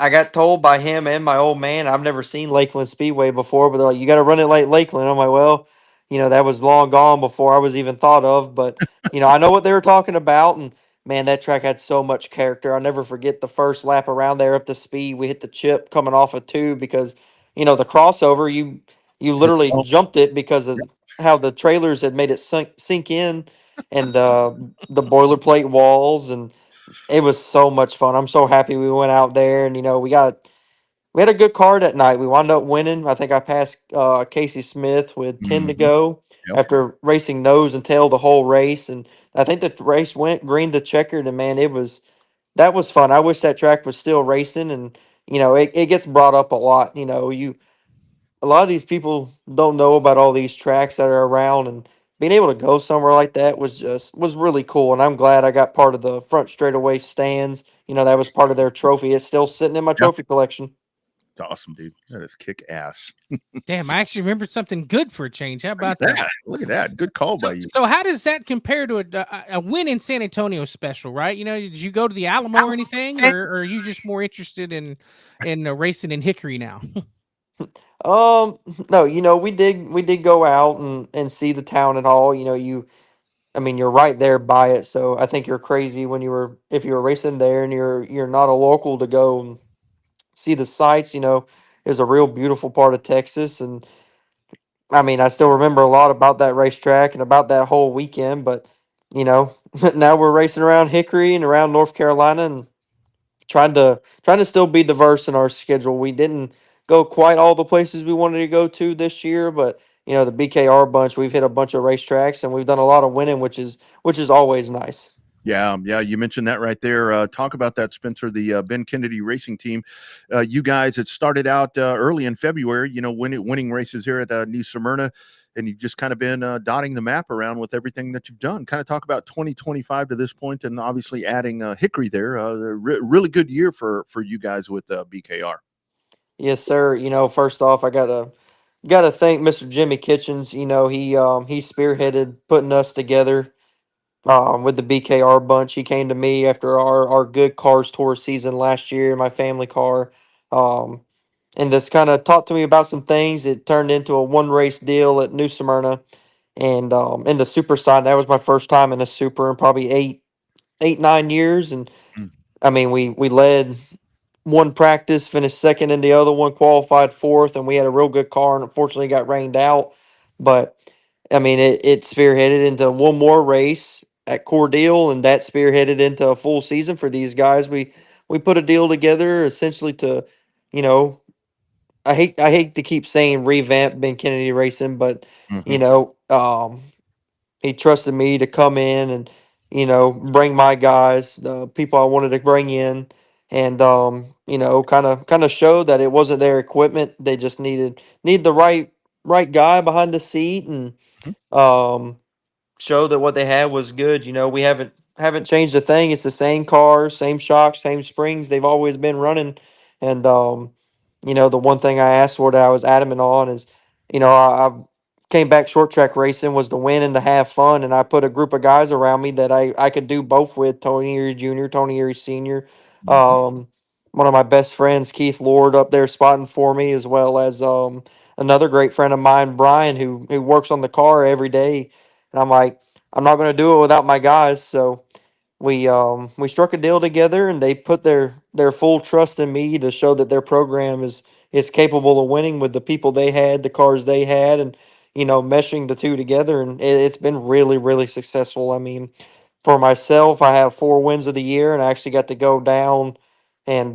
I got told by him and my old man, I've never seen Lakeland Speedway before, but they're like, you got to run it like Lakeland. I'm like, well, that was long gone before I was even thought of, but I know what they were talking about. And man, that track had so much character. I'll never forget the first lap around there up the speed. We hit the chip coming off a two because, the crossover, you literally jumped it because of how the trailers had made it sink in, and the boilerplate walls, and it was so much fun. I'm so happy we went out there, and we had a good car that night. We wound up winning. I think I passed Casey Smith with 10 to
Mhm.
go
Yep.
after racing nose and tail the whole race, and I think the race went green to checkered. And man, that was fun. I wish that track was still racing, and it gets brought up a lot. A lot of these people don't know about all these tracks that are around, and being able to go somewhere like that was really cool. And I'm glad I got part of the front straightaway stands. That was part of their trophy. It's still sitting in my
Yep.
trophy collection.
It's awesome, dude. That is kick ass.
Damn, I actually remember something good for a change. How
Look
about
at that.
that?
Look at that. Good call by
So,
you.
so how does that compare to a win in San Antonio special, right? Did you go to the Alamo or anything, or are you just more interested in racing in Hickory now?
No, we did go out and see the town and all. I mean, you're right there by it, so I think you're crazy if you were racing there and you're not a local to go and see the sights. It's a real beautiful part of Texas, and I mean, I still remember a lot about that racetrack and about that whole weekend. But now we're racing around Hickory and around North Carolina, and trying to still be diverse in our schedule. We didn't go quite all the places we wanted to go to this year, but the BKR bunch, we've hit a bunch of racetracks and we've done a lot of winning, which is always nice.
Yeah, you mentioned that right there. Talk about that, Spencer, the Ben Kennedy Racing Team. You guys, it started out early in February, winning races here at New Smyrna, and you've just kind of been dotting the map around with everything that you've done. Kind of talk about 2025 to this point, and obviously adding Hickory there. Really good year for you guys with BKR.
Yes, sir. First off, I gotta thank Mr. Jimmy Kitchens. He spearheaded putting us together with the BKR bunch. He came to me after our Good Cars Tour season last year, my family car, um, and just kind of talked to me about some things. It turned into a one race deal at New Smyrna, and in the super side, that was my first time in a super in probably 9 years. And
Mm.
I mean, we led one practice, finished second in the other one, qualified fourth, and we had a real good car, and unfortunately got rained out. But I mean, it spearheaded into one more race at Cordele, and that spearheaded into a full season for these guys. We put a deal together essentially to, you know, I hate to keep saying revamp Ben Kennedy Racing, but
Mhm.
you know, he trusted me to come in and bring my guys, the people I wanted to bring in, and kind of show that it wasn't their equipment. They just need the right guy behind the seat, and
Mhm.
um show that what they had was good. We haven't changed a thing. It's the same car, same shocks, same springs. They've always been running. And the one thing I asked for that I was adamant on is, I came back short track racing was to win and to have fun, and I put a group of guys around me that I could do both with. Tony Erie Jr., Tony Erie Sr. One of my best friends, Keith Lord, up there spotting for me, as well as another great friend of mine, Brian, who works on the car every day. And I'm like, I'm not going to do it without my guys. So we struck a deal together, and they put their full trust in me to show that their program is capable of winning with the people they had, the cars they had, and meshing the two together. And it's been really, really successful. I mean, for myself, I have 4 wins of the year, and I actually got to go down and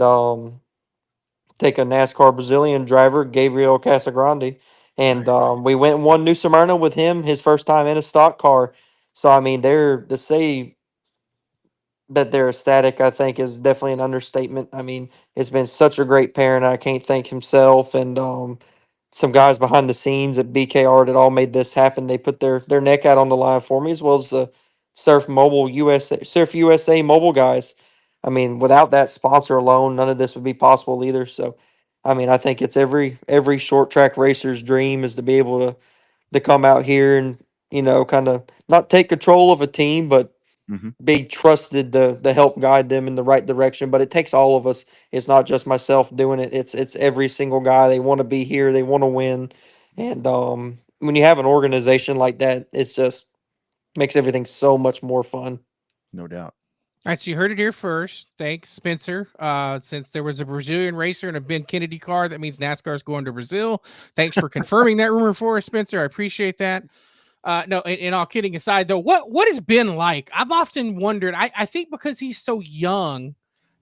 take a NASCAR Brazilian driver, Gabriel Casagrande, and we went and won New Smyrna with him, his first time in a stock car. So I mean, they're to say that they're ecstatic, I think, is definitely an understatement. I mean, it's been such a great parent. I can't thank himself and some guys behind the scenes at BKR that all made this happen. They put their neck out on the line for me, as well as the Surf USA mobile guys. I mean, without that sponsor alone, none of this would be possible either. So, I mean, I think it's every short track racer's dream is to be able to come out here and kind of not take control of a team, but
Hmm.
be trusted to help guide them in the right direction. But it takes all of us. It's not just myself doing it. It's every single guy. They want to be here. They want to win. And when you have an organization like that, it's just makes everything so much more fun.
No doubt.
All right, so you heard it here first. Thanks, Spencer. Since there was a Brazilian racer and a Ben Kennedy car, that means NASCAR is going to Brazil. Thanks for confirming that rumor for us, Spencer. I appreciate that. No, and all kidding aside, though, what has Ben like? I've often wondered. I think because he's so young,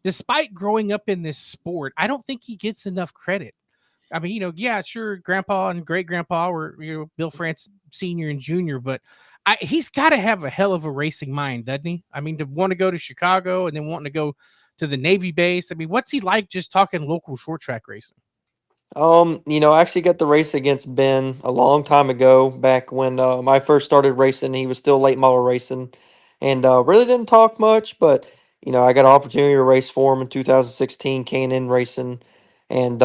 despite growing up in this sport, I don't think he gets enough credit. I mean, yeah, sure, Grandpa and great grandpa were Bill France Senior and Junior, but he's got to have a hell of a racing mind, doesn't he? I mean, to want to go to Chicago and then wanting to go to the Navy base. I mean, what's he like just talking local short track racing?
I actually got the race against Ben a long time ago, back when I first started racing. He was still late model racing, and really didn't talk much. But I got an opportunity to race for him in 2016, K&N Racing, and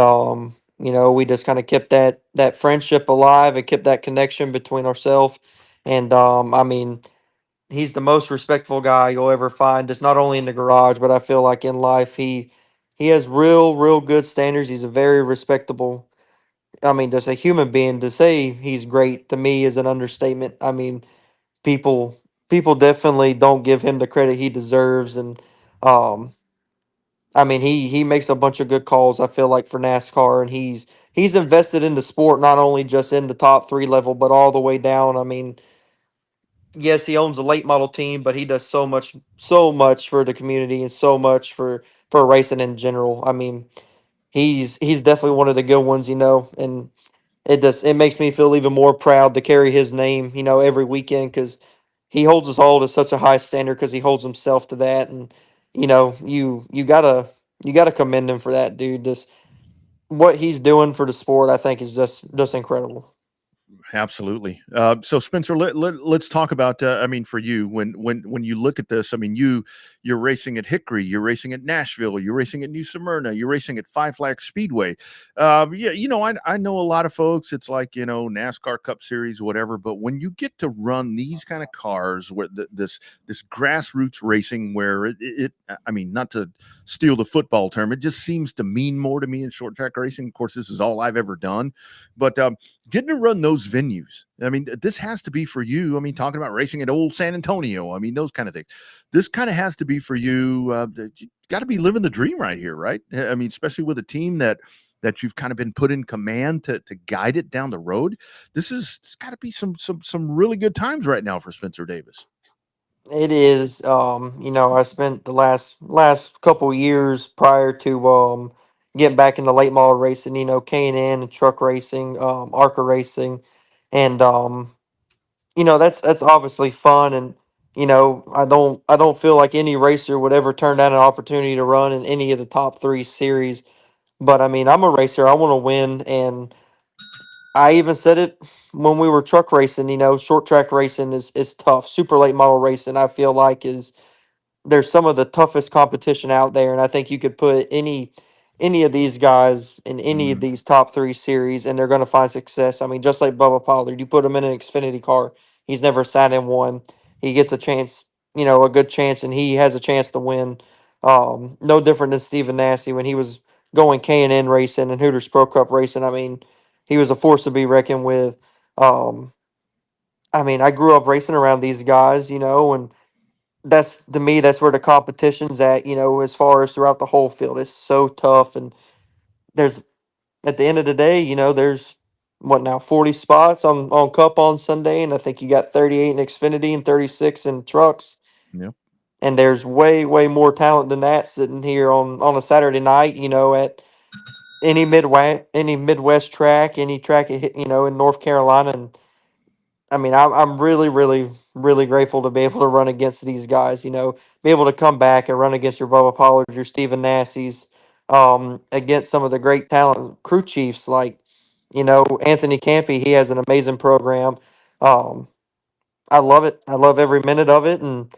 we just kind of kept that friendship alive and kept that connection between ourselves. And I mean, he's the most respectful guy you'll ever find, just not only in the garage, but I feel like in life he has real good standards. He's a very respectable. I mean, just a human being. To say he's great to me is an understatement. I mean, people people definitely don't give him the credit he deserves, and um, I mean, he makes a bunch of good calls. I feel like for NASCAR, and he's invested in the sport, not only just in the top three level, but all the way down. I mean, yes, he owns a late model team, but he does so much for the community and so much for racing in general. I mean, he's definitely one of the good ones, and it makes me feel even more proud to carry his name, every weekend, because he holds us all to such a high standard, because he holds himself to that. And you gotta commend him for that, dude. Just what he's doing for the sport, I think, is just incredible.
Absolutely. So Spencer, let's talk about. I mean, for you, when you look at this, I mean, you're racing at Hickory, you're racing at Nashville, you're racing at New Smyrna, you're racing at Five Flags Speedway. Yeah, I know a lot of folks. It's like NASCAR Cup Series, whatever. But when you get to run these kind of cars, where this grassroots racing, where I mean, not to steal the football term, it just seems to mean more to me in short track racing. Of course, this is all I've ever done, but getting to run those venues. I mean, this has to be for you. I mean, talking about racing at old San Antonio. I mean, those kind of things. This kind of has to be for you. You got to be living the dream right here, right? I mean, especially with a team that you've kind of been put in command to guide it down the road. It's got to be some really good times right now for Spencer Davis.
It is. I spent the last couple years prior to getting back in the late model racing, K&N and truck racing, ARCA racing, and that's obviously fun. And I don't feel like any racer would ever turn down an opportunity to run in any of the top three series. But I mean, I'm a racer. I want to win, and I even said it when we were truck racing. Short track racing is tough. Super late model racing, I feel like, is there's some of the toughest competition out there, and I think you could put any of these guys in any of
Mhm.
these top three series, and they're going to find success. I mean, just like Bubba Pollard, you put him in an Xfinity car, he's never sat in one. He gets a chance, a good chance, and he has a chance to win. No different than Stephen Nasse when he was going K&N racing and Hooters Pro Cup racing. I mean, he was a force to be reckoned with. Um, I mean, I grew up racing around these guys, and that's to me that's where the competition's at, as far as throughout the whole field. It's so tough, and there's at the end of the day, there's what now 40 spots on Cup on Sunday, and I think you got 38 in Xfinity and 36 in trucks,
Yep.
and there's way more talent than that sitting here on a Saturday night, at any Midwest track, any track in North Carolina. And I mean, I'm really grateful to be able to run against these guys. Be able to come back and run against your Bubba Pollards, your Stephen Nasse's, against some of the great talent crew chiefs like, Anthony Campy. He has an amazing program. Um, I love it. I love every minute of it, and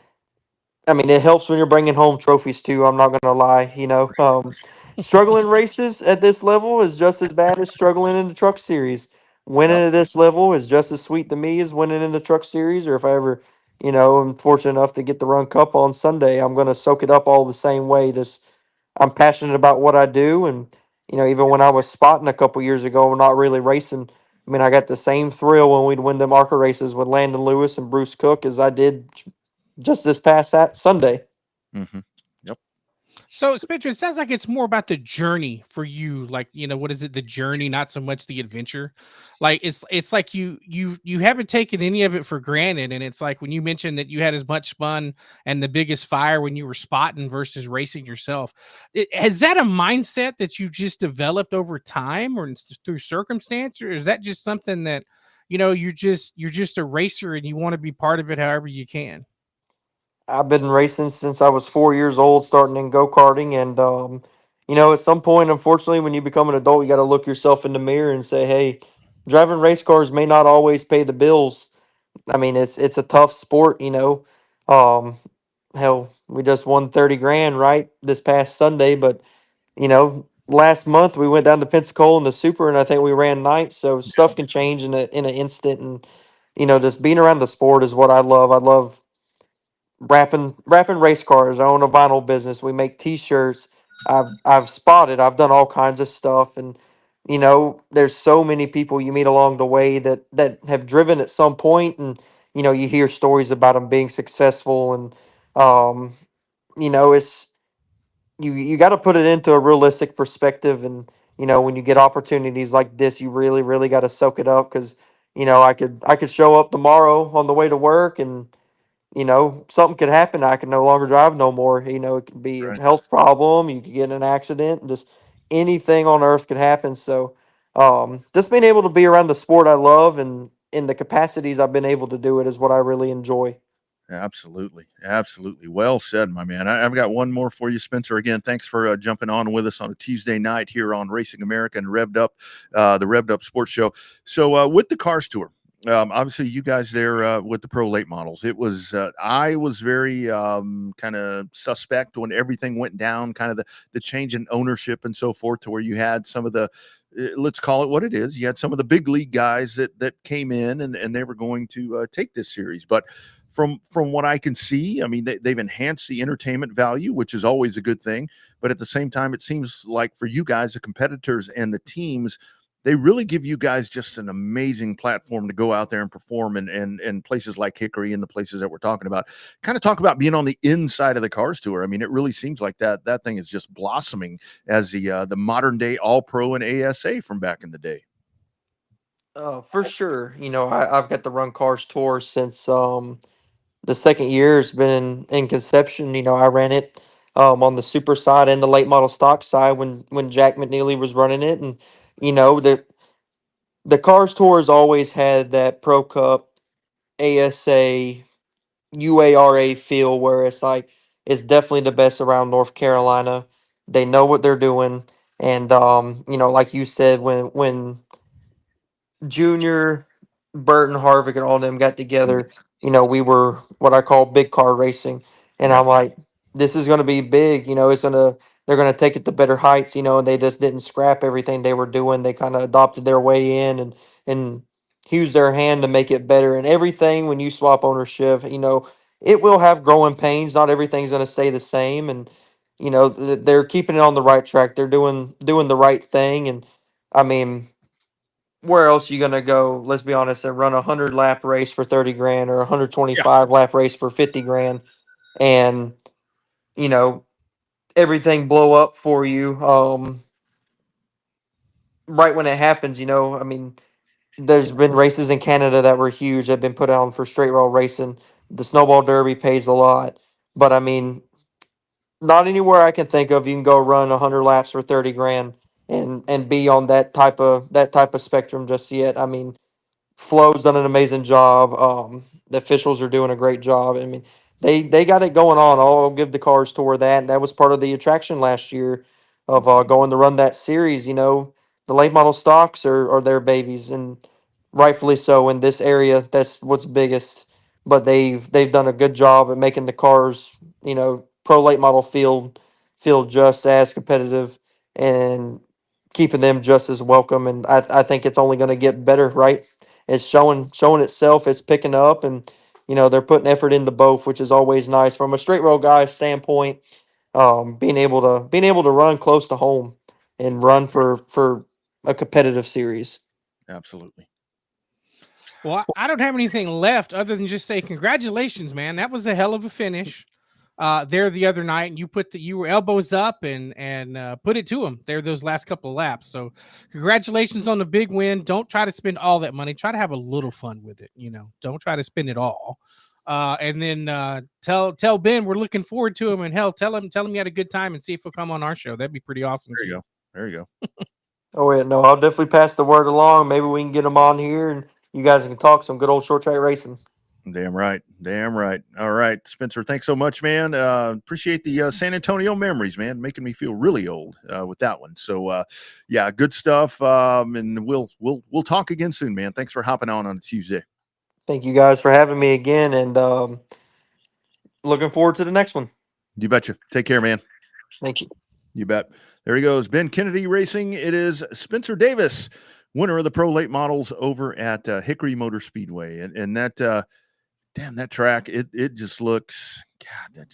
I mean, it helps when you're bringing home trophies too. I'm not gonna lie. Struggling races at this level is just as bad as struggling in the Truck Series. Winning
Yep.
at this level is just as sweet to me as winning in the Truck Series. Or if I ever, am fortunate enough to get the Run Cup on Sunday, I'm gonna soak it up all the same way. I'm passionate about what I do, and even when I was spotting a couple years ago, not really racing. I mean, I got the same thrill when we'd win them ARCA races with Landon Lewis and Bruce Cook as I did just this past Sunday.
Mhm. Yep.
So, Spencer, it sounds like it's more about the journey for you. Like, what is it? The journey, not so much the adventure. Like, it's like you haven't taken any of it for granted. And it's like when you mentioned that you had as much fun and the biggest fire when you were spotting versus racing yourself. Has that a mindset that you just developed over time, or through circumstance, or is that just something that you're just a racer and you want to be part of it however you can?
I've been racing since I was 4 years old, starting in go karting, and at some point, unfortunately, when you become an adult, you got to look yourself in the mirror and say, "Hey, driving race cars may not always pay the bills." I mean, it's a tough sport. Um, hell, we just won 30 grand right this past Sunday, but last month we went down to Pensacola in the Super, and I think we ran ninth. So stuff can change in an instant, and just being around the sport is what I love. I love wrapping race cars. I own a vinyl business. We make T-shirts. I've spotted. I've done all kinds of stuff, and there's so many people you meet along the way that have driven at some point, and you hear stories about them being successful, and um, it's you got to put it into a realistic perspective, and when you get opportunities like this, you really got to soak it up because I could show up tomorrow on the way to work and something could happen. I could no longer drive no more. It could be a
Right.
health problem. You could get in an accident, and just anything on earth could happen. So, just being able to be around the sport I love and in the capacities I've been able to do it is what I really enjoy.
Absolutely. Absolutely. Well said, my man. I've got one more for you, Spencer. Again, thanks for jumping on with us on a Tuesday night here on Racing America and Revved Up, the Revved Up Sports Show. So, with the Cars Tour, obviously, you guys there with the pro late models, it was, I was very kind of suspect when everything went down, kind of the change in ownership and so forth, to where you had some of the, let's call it what it is. You had some of the big league guys that came in and they were going to take this series. But from what I can see, I mean, they've enhanced the entertainment value, which is always a good thing. But at the same time, it seems like for you guys, the competitors and the teams, they really give you guys just an amazing platform to go out there and perform in places like Hickory and the places that we're talking about. Kind of talk about being on the inside of the Cars Tour. I mean, it really seems like that thing is just blossoming as the modern day All Pro and ASA from back in the day.
For sure. I've got the Run Cars Tour since the second year has been in conception. I ran it on the super side and the late model stock side when Jack McNeely was running it, and the Cars Tour has always had that Pro Cup, ASA, UARA feel where it's like it's definitely the best around North Carolina. They know what they're doing, and like you said, when Junior, Burton, Harvick, and all of them got together, we were what I call big car racing. And
Yeah.
I'm like, this is going to be big. They're going to take it to better heights, and they just didn't scrap everything they were doing. They kind of adopted their way in and used their hand to make it better. And everything, when you swap ownership, it will have growing pains. Not everything's going to stay the same. And, they're keeping it on the right track. They're doing the right thing. And I mean, where else you gonna go? Let's be honest, and run a 100 lap race for 30 grand or a hundred twenty
Yeah.
five lap race for 50 grand, and you know everything blow up for you. Right when it happens, I mean, there's been races in Canada that were huge. That have been put on for straight rail racing. The Snowball Derby pays a lot, but I mean, not anywhere I can think of you can go run 100 laps for 30 grand and be on that type of spectrum just yet. I mean, Flo's done an amazing job. The officials are doing a great job. I mean, they got it going on. I'll give the Cars Tour that. And that was part of the attraction last year of going to run that series. The late model stocks are their babies, and rightfully so in this area. That's what's biggest. But they've done a good job at making the cars, pro late model field just as competitive and keeping them just as welcome. And I think it's only going to get better, right? It's showing itself. It's picking up, and they're putting effort into both, which is always nice from a straight road guy standpoint. Being able to run close to home and run for a competitive series.
Absolutely.
Well, I don't have anything left other than just say congratulations, man. That was a hell of a finish there the other night, and you were elbows up and put it to them there those last couple of laps. So congratulations on the big win. Don't try to spend all that money. Try to have a little fun with it. Don't try to spend it all. And then tell Ben we're looking forward to him, and hell, tell him you had a good time, and see if he'll come on our show. That'd be pretty awesome.
There you go. There you go.
Oh yeah, no, I'll definitely pass the word along. Maybe we can get them on here, and you guys can talk some good old short track racing.
Damn right. Damn right. All right, Spencer, thanks so much, man. Appreciate the San Antonio memories, man. Making me feel really old with that one. So yeah, good stuff. And we'll talk again soon, man. Thanks for hopping on a Tuesday.
Thank you guys for having me again, and looking forward to the next one.
You betcha. Take care, man.
Thank you.
You bet. There he goes. Ben Kennedy Racing. It is Spencer Davis, winner of the Pro Late Models over at Hickory Motor Speedway. And that, damn, that track, it just looks, God,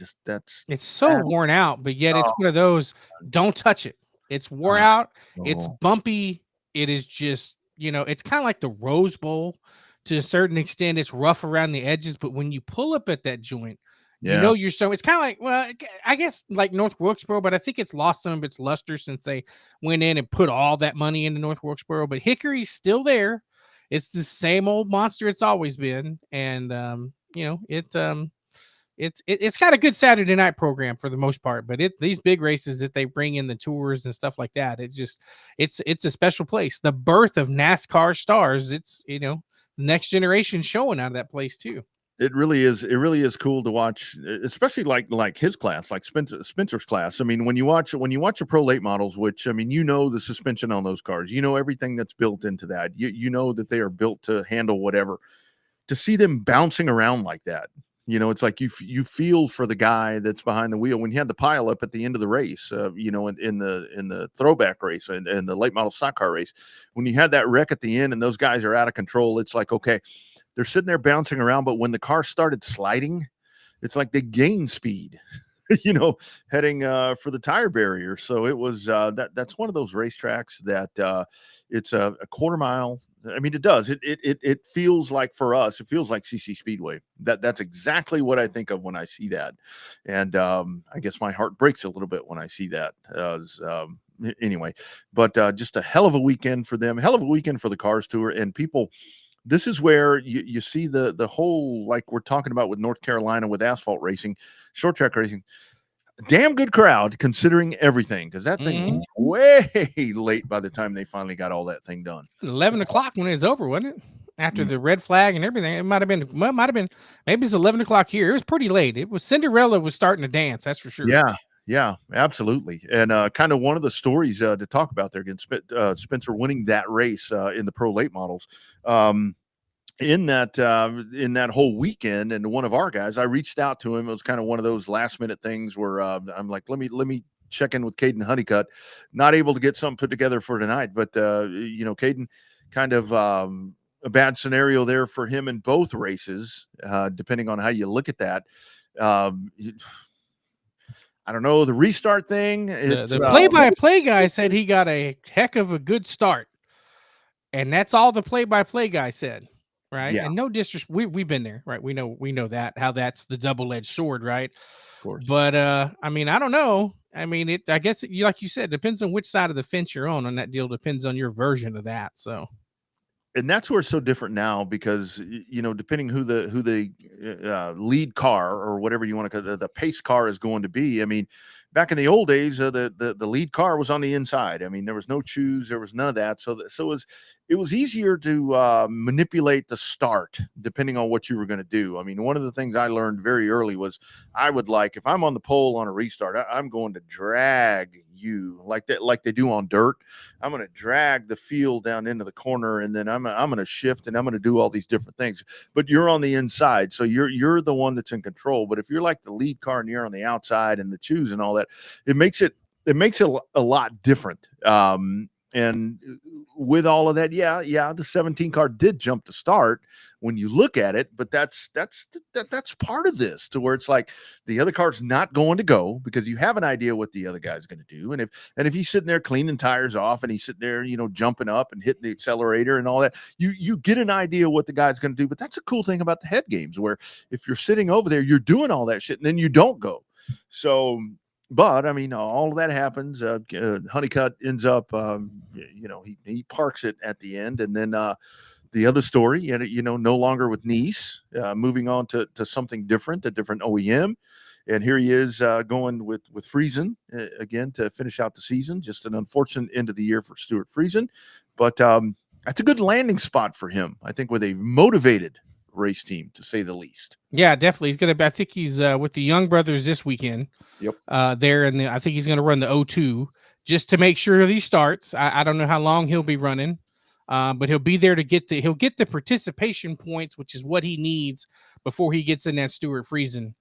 it's so worn out, but yet it's one of those, don't touch it. It's wore out. It's bumpy. It is just, it's kind of like the Rose Bowl to a certain extent. It's rough around the edges, but when you pull up at that joint, you're so, it's kind of like, well, I guess like North Wilkesboro, but I think it's lost some of its luster since they went in and put all that money into North Wilkesboro, but Hickory's still there. It's the same old monster it's always been. And, it's got a good Saturday night program for the most part, but these big races that they bring in the tours and stuff like that, it's a special place. The birth of NASCAR stars. It's, next generation showing out of that place too.
It really is. It really is cool to watch, especially like his class, like Spencer's class. I mean, when you watch a Pro Late Models, which I mean, the suspension on those cars, everything that's built into that. You know that they are built to handle whatever. To see them bouncing around like that, it's like you feel for the guy that's behind the wheel when you had the pile up at the end of the race, in the throwback race and the late model stock car race, when you had that wreck at the end and those guys are out of control, it's like, okay, they're sitting there bouncing around, but when the car started sliding, it's like they gained speed, heading for the tire barrier. So it was that's one of those racetracks that it's a quarter mile. I mean, it does. It feels like, for us, it feels like CC Speedway. That's exactly what I think of when I see that. And I guess my heart breaks a little bit when I see that. Anyway, but just a hell of a weekend for them, hell of a weekend for the Cars Tour and people. This is where you see the whole, like we're talking about with North Carolina with asphalt racing, short track racing. Damn good crowd considering everything, because that thing was way late by the time they finally got all that thing done.
11 o'clock when it was over, wasn't it? After the red flag and everything, it might have been maybe it's 11 o'clock here. It was pretty late. It was Cinderella was starting to dance, that's for sure.
Yeah. Yeah, absolutely. And kind of one of the stories to talk about there again, Spencer winning that race in the pro late models. In that whole weekend, and one of our guys, I reached out to him. It was kind of one of those last minute things where I'm like, let me check in with Caden Honeycutt. Not able to get something put together for tonight, but Caden, kind of a bad scenario there for him in both races, depending on how you look at that. Um, I don't know, the restart thing.
The play-by-play guy said he got a heck of a good start, and that's all the play-by-play guy said, right?
Yeah.
And no disrespect, we've been there, right? We know that, how that's the double-edged sword, right?
Of course.
But I mean, I don't know. I mean, I guess like you said, depends on which side of the fence you're on that deal. Depends on your version of that. So.
And that's where it's so different now, because depending who the lead car, or whatever you want to call the pace car, is going to be. I mean, back in the old days, the lead car was on the inside. I mean, there was no choose, there was none of that. So it was easier to manipulate the start depending on what you were going to do. I mean, one of the things I learned very early was I would, like, if I'm on the pole on a restart, I'm going to drag you like that, like they do on dirt. I'm going to drag the field down into the corner, and then I'm going to shift, and I'm going to do all these different things. But you're on the inside, so you're the one that's in control. But if you're like the lead car and you're on the outside and the choose and all that, it makes it a lot different. And with all of that, yeah, the 17 car did jump the start when you look at it, but that's part of this, to where it's like the other car's not going to go because you have an idea what the other guy's going to do. And if he's sitting there cleaning tires off, and he's sitting there, jumping up and hitting the accelerator and all that, you get an idea what the guy's going to do. But that's a cool thing about the head games, where if you're sitting over there, you're doing all that shit and then you don't go. So, but I mean, all of that happens. Honeycutt ends up, he parks it at the end, and then the other story, no longer with Nice, moving on to something different, a different OEM, and here he is going with Friesen again to finish out the season. Just an unfortunate end of the year for Stuart Friesen, but that's a good landing spot for him, I think, with a motivated race team, to say the least.
Yeah, definitely. He's gonna. I think he's with the Young Brothers this weekend.
Yep.
There, and I think he's gonna run the O2 just to make sure that he starts. I don't know how long he'll be running, but he'll be there to get the participation points, which is what he needs before he gets in that Stuart Friesen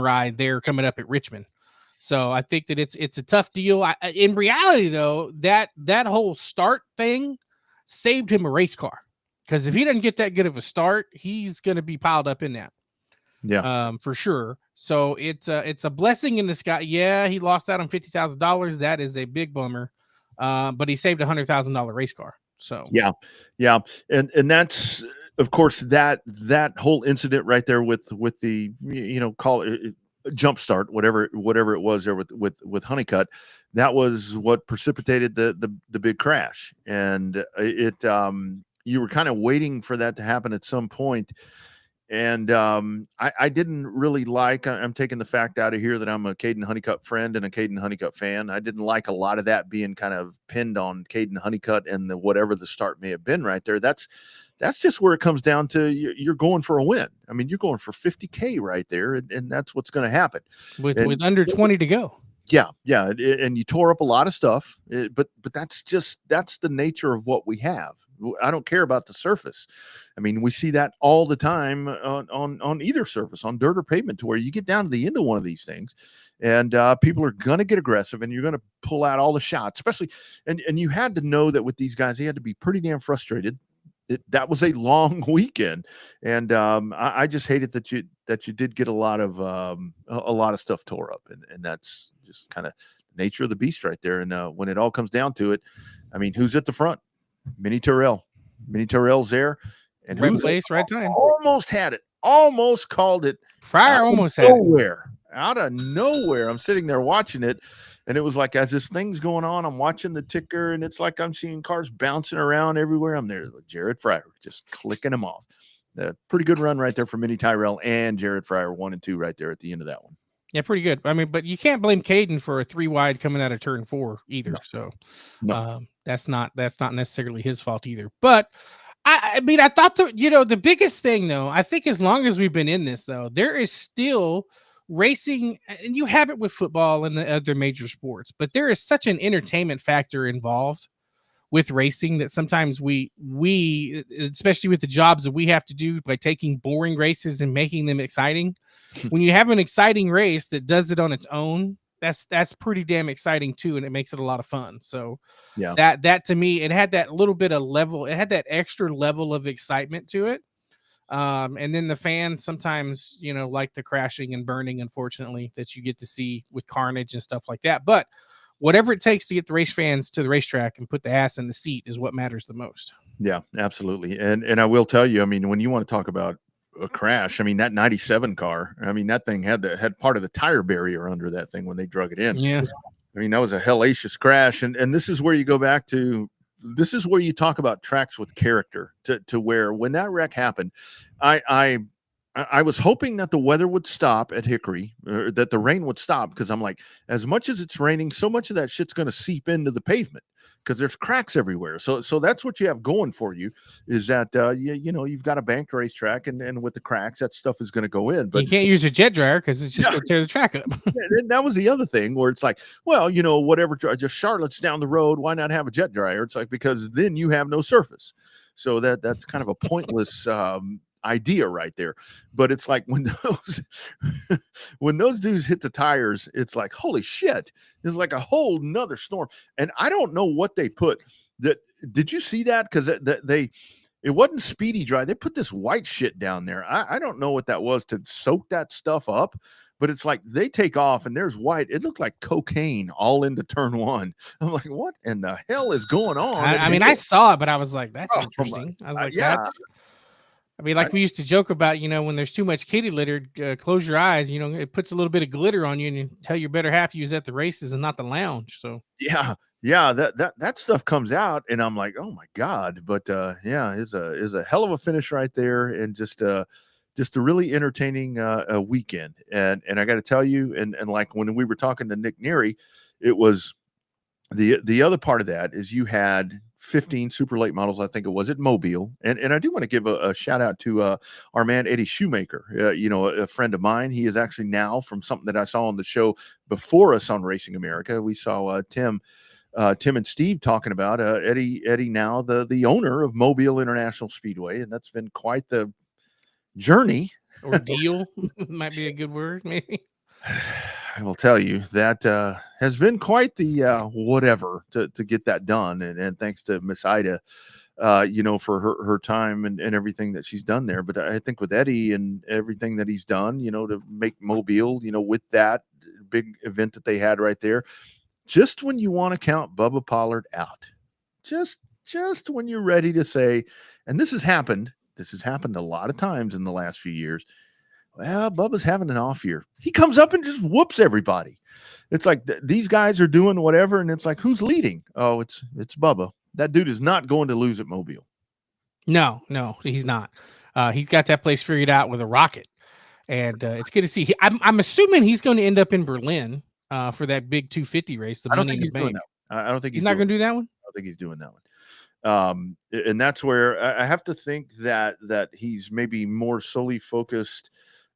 ride there coming up at Richmond. So I think that it's a tough deal. In reality, though, that whole start thing saved him a race car. Because if he doesn't get that good of a start, he's going to be piled up in that.
Yeah.
For sure. So it's a blessing in disguise. Yeah, he lost out on $50,000. That is a big bummer. But he saved $100,000 race car. So
yeah, and that's, of course, that whole incident right there with the call it jump start, whatever it was there with Honeycutt. That was what precipitated the big crash, and it you were kind of waiting for that to happen at some point. And I didn't really like, I'm taking the fact out of here that I'm a Caden Honeycutt friend and a Caden Honeycutt fan. I didn't like a lot of that being kind of pinned on Caden Honeycutt and whatever the start may have been right there. That's just where it comes down to. You're going for a win. I mean, you're going for $50K right there, and that's what's going to happen
with under 20 to go.
Yeah, and you tore up a lot of stuff, but that's the nature of what we have. I don't care about the surface. I mean, we see that all the time on either surface, on dirt or pavement, to where you get down to the end of one of these things, and people are going to get aggressive, and you're going to pull out all the shots, especially. And you had to know that with these guys, they had to be pretty damn frustrated. That was a long weekend, and I just hated that you did get a lot of stuff tore up, and that's just kind of the nature of the beast right there. And when it all comes down to it, I mean, who's at the front? Minnie Terrell's there, and
right place, right time.
Almost had it, almost called it.
Fryer almost had
it. Out of nowhere. I'm sitting there watching it, and it was like, as this thing's going on, I'm watching the ticker, and it's like I'm seeing cars bouncing around everywhere. I'm there, Jared Fryer, just clicking them off. Pretty good run right there for Minnie Tyrell and Jared Fryer, 1 and 2 right there at the end of that one.
Yeah, pretty good. I mean, but you can't blame Caden for a 3 wide coming out of turn 4 either. No. So that's not necessarily his fault either. But I mean, I thought the biggest thing, though, I think as long as we've been in this, though, there is still racing, and you have it with football and the other major sports, but there is such an entertainment factor involved with racing that sometimes we especially with the jobs that we have to do by taking boring races and making them exciting. When you have an exciting race that does it on its own, that's pretty damn exciting too, and it makes it a lot of fun. So
Yeah.
that to me, it had that little bit of level, it had that extra level of excitement to it. And then the fans sometimes, like the crashing and burning, unfortunately, that you get to see with carnage and stuff like that. But whatever it takes to get the race fans to the racetrack and put the ass in the seat is what matters the most.
Yeah, absolutely. And I will tell you, I mean, when you want to talk about a crash, I mean, that 97 car, I mean, that thing had part of the tire barrier under that thing when they drug it in.
Yeah.
I mean, that was a hellacious crash. And this is where you go back to, this is where you talk about tracks with character, to where when that wreck happened, I was hoping that the weather would stop at Hickory, or that the rain would stop, because I'm like, as much as it's raining, so much of that shit's going to seep into the pavement because there's cracks everywhere. So that's what you have going for you, is that you've got a banked racetrack, and with the cracks, that stuff is going to go in. But
you can't use a jet dryer because it's just going to tear the track up.
And that was the other thing, where it's like, well, whatever, just Charlotte's down the road, why not have a jet dryer? It's like, because then you have no surface. So that's kind of a pointless idea right there. But it's like when those dudes hit the tires, it's like, holy shit, it's like a whole nother storm. And I don't know what they put. Did you see that? Because it wasn't speedy dry. They put this white shit down there. I don't know what that was to soak that stuff up, but it's like they take off and there's white. It looked like cocaine all into turn one. I'm like, what in the hell is going on?
I mean, I saw it, but I was like, that's interesting.
My,
I was like,
yeah.
I mean, like we used to joke about, when there's too much kitty litter, close your eyes, it puts a little bit of glitter on you, and you tell your better half you was at the races and not the lounge. So
yeah, that stuff comes out, and I'm like, oh my God. But is a hell of a finish right there, and just a really entertaining weekend. And I got to tell you, and like when we were talking to Nick Neary, it was the other part of that is you had 15 super late models, I think it was, at Mobile. And I do want to give a shout out to our man, Eddie Shoemaker, a friend of mine. He is actually now, from something that I saw on the show before us on Racing America, we saw Tim and Steve talking about Eddie now the owner of Mobile International Speedway. And that's been quite the journey.
Ordeal might be a good word, maybe.
I will tell you that has been quite the whatever to get that done. And thanks to Miss Ida, for her time and everything that she's done there. But I think with Eddie and everything that he's done, to make Mobile, with that big event that they had right there, just when you want to count Bubba Pollard out, just when you're ready to say, and this has happened a lot of times in the last few years, well, Bubba's having an off year. He comes up and just whoops everybody. It's like these guys are doing whatever, and it's like, who's leading? Oh, it's Bubba. That dude is not going to lose at Mobile.
No, he's not. He's got that place figured out with a rocket, and it's good to see. I'm assuming he's going to end up in Berlin for that big 250 race.
I don't think he's doing that. I don't think
he's not going to do that one.
I don't think he's doing that one. And that's where I have to think that he's maybe more solely focused.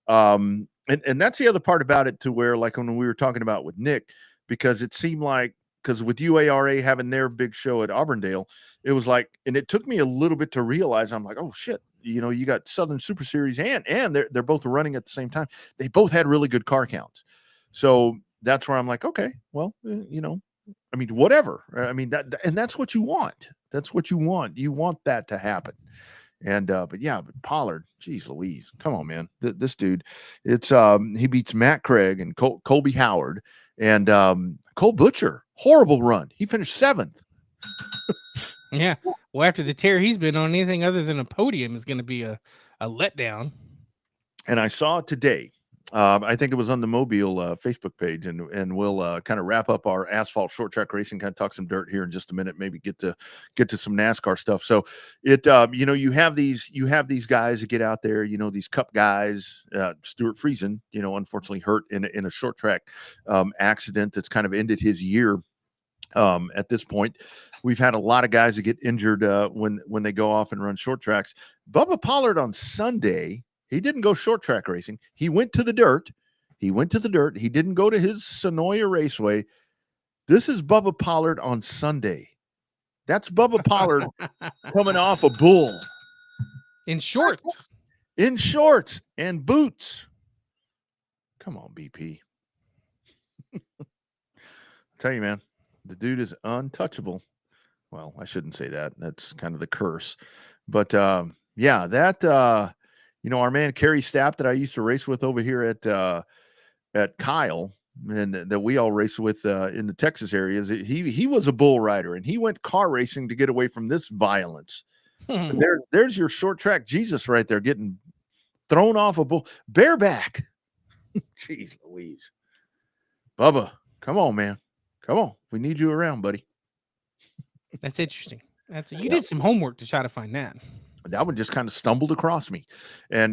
And that's the other part about it, to where, like when we were talking about with Nick, because it seemed like, because with UARA having their big show at Auburndale, it was like, and it took me a little bit to realize, I'm like, oh shit, you got Southern Super Series and they're both running at the same time. They both had really good car counts. So that's where I'm like, okay, well, I mean, whatever. I mean, and that's what you want. That's what you want. You want that to happen. And but Pollard, geez Louise, come on, man. This dude, it's he beats Matt Craig and Colby Howard and Cole Butcher. Horrible run. He finished 7th.
Yeah. Well, after the tear he's been on, anything other than a podium is going to be a letdown.
And I saw today, I think it was on the Mobile Facebook page, and we'll kind of wrap up our asphalt short track racing, kind of talk some dirt here in just a minute, maybe get to some NASCAR stuff. So it, you have these guys that get out there, these Cup guys, Stuart Friesen, unfortunately hurt in a short track accident that's kind of ended his year. At this point, we've had a lot of guys that get injured when they go off and run short tracks. Bubba Pollard on Sunday, he didn't go short track racing. He went to the dirt He went to the dirt. He didn't go to his Sonoya Raceway. This is Bubba Pollard on Sunday. That's Bubba Pollard coming off a bull.
In shorts.
In shorts and boots. Come on, BP. I'll tell you, man, the dude is untouchable. Well, I shouldn't say that. That's kind of the curse. But yeah, that our man Kerry Stapp that I used to race with over here at Kyle, and that we all race with in the Texas areas, he was a bull rider, and he went car racing to get away from this violence. There's your short track Jesus right there, getting thrown off a bull bareback. Jeez Louise. Bubba, come on, man. Come on. We need you around, buddy.
That's interesting. You did some homework to try to find that.
That one just kind of stumbled across me. And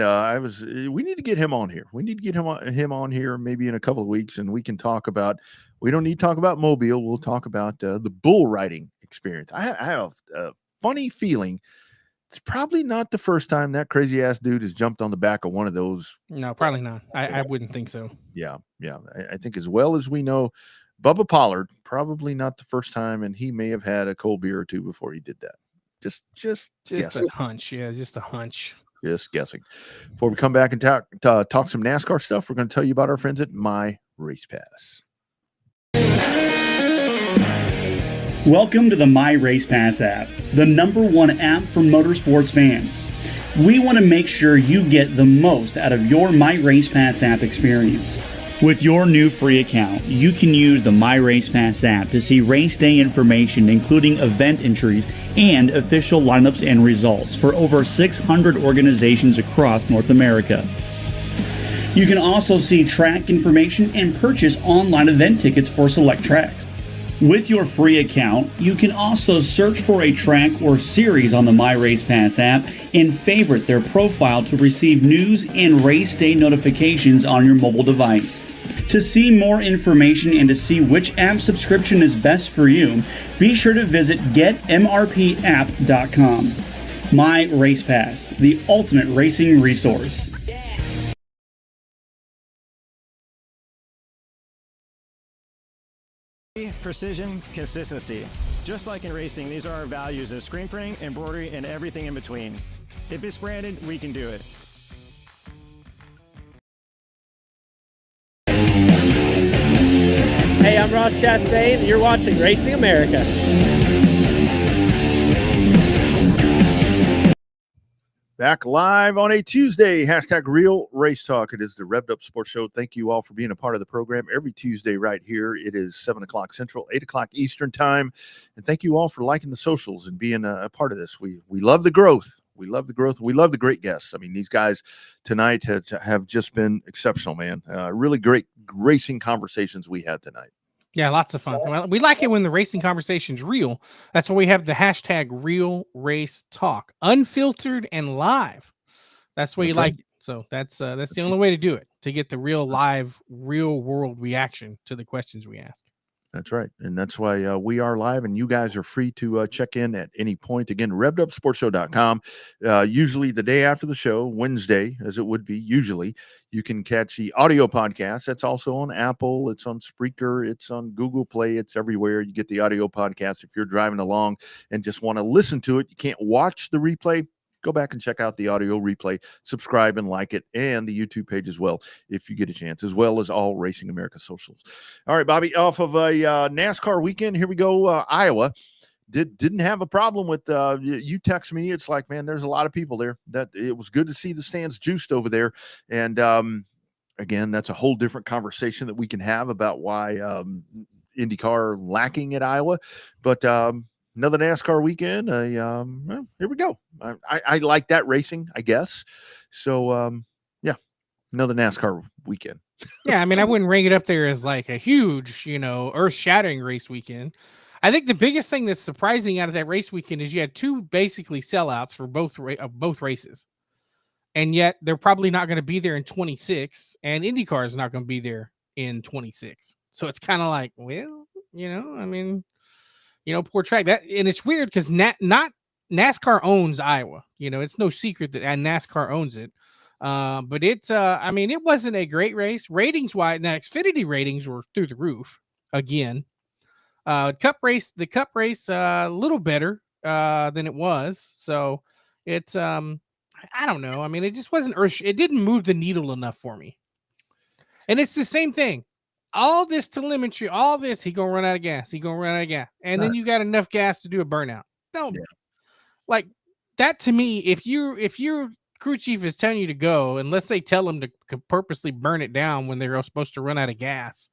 we need to get him on here. We need to get him on here maybe in a couple of weeks, and we can talk about, we don't need to talk about Mobile. We'll talk about the bull riding experience. I have a funny feeling it's probably not the first time that crazy ass dude has jumped on the back of one of those.
No, probably not. I wouldn't think so.
Yeah. I think as well as we know, Bubba Pollard, probably not the first time, and he may have had a cold beer or two before he did that. Just guessing.
A hunch. Yeah, just a hunch.
Just guessing. Before we come back and talk some NASCAR stuff, we're going to tell you about our friends at My Race Pass.
Welcome to the My Race Pass app, the #1 app for motorsports fans. We want to make sure you get the most out of your My Race Pass app experience. With your new free account, you can use the My Race Pass app to see race day information, including event entries and official lineups and results for over 600 organizations across North America. You can also see track information and purchase online event tickets for select tracks. With your free account, you can also search for a track or series on the My Race Pass app and favorite their profile to receive news and race day notifications on your mobile device. To see more information and to see which app subscription is best for you, be sure to visit getmrpapp.com. My Race Pass, the ultimate racing resource.
Precision, consistency. Just like in racing, these are our values in screen printing, embroidery, and everything in between. If it's branded, we can do it.
Hey, I'm Ross Chastain, and you're watching Racing America.
Back live on a Tuesday, #Real Race Talk. It is the Revved Up Sports Show. Thank you all for being a part of the program every Tuesday right here. It is 7 o'clock Central, 8 o'clock Eastern time. And thank you all for liking the socials and being a part of this. We love the growth. We love the growth. We love the great guests. I mean, these guys tonight have just been exceptional, man. Really great racing conversations we had tonight.
Yeah, lots of fun. Well, we like it when the racing conversation's real. That's why we have the #Real Race Talk, unfiltered and live. That's why you like it. So that's the only way to do it, to get the real live, real world reaction to the questions we ask.
That's right. And that's why we are live, and you guys are free to check in at any point. Again, RevvedUpSportsShow.com. Usually the day after the show, Wednesday, as it would be usually, you can catch the audio podcast. That's also on Apple. It's on Spreaker. It's on Google Play. It's everywhere. You get the audio podcast. If you're driving along and just want to listen to it, you can't watch the replay, go back and check out the audio replay, subscribe and like it, and the YouTube page as well, if you get a chance, as well as all Racing America socials. All right, Bobby, off of a NASCAR weekend, here we go. Iowa didn't have a problem with, you text me. It's like, man, there's a lot of people there. That it was good to see the stands juiced over there. And again, that's a whole different conversation that we can have about why IndyCar lacking at Iowa. But another NASCAR weekend. Well, here we go. I like that racing, I guess. So, yeah, another NASCAR weekend.
Yeah, I mean, I wouldn't rank it up there as like a huge, earth-shattering race weekend. I think the biggest thing that's surprising out of that race weekend is you had two basically sellouts for both races. And yet they're probably not going to be there in 26, and IndyCar is not going to be there in 26. So it's kind of like, well, I mean, poor track. And it's weird because not NASCAR owns Iowa. It's no secret that NASCAR owns it. But it's I mean, it wasn't a great race ratings wise. Now Xfinity ratings were through the roof again. The cup race a little better than it was. So it's I don't know. I mean, it just wasn't it didn't move the needle enough for me. And it's the same thing. All this telemetry, all this, he gonna run out of gas. He gonna run out of gas, and then you got enough gas to do a burnout. Don't like that to me. If your crew chief is telling you to go, unless they tell them to purposely burn it down when they're supposed to run out of gas,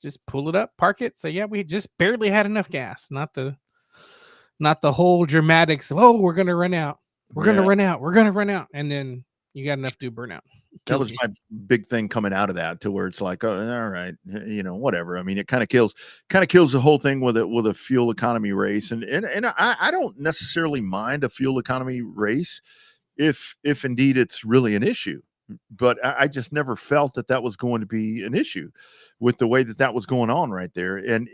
just pull it up, park it. Say, yeah, we just barely had enough gas. Not the whole dramatics of, oh, we're gonna run out. We're gonna run out. We're gonna run out, and then you got enough to do burnout.
That was my big thing coming out of that, to where it's like, oh, all right, whatever. I mean, it kind of kills the whole thing with a fuel economy race. And I don't necessarily mind a fuel economy race if indeed it's really an issue. But I just never felt that was going to be an issue with the way that was going on right there. And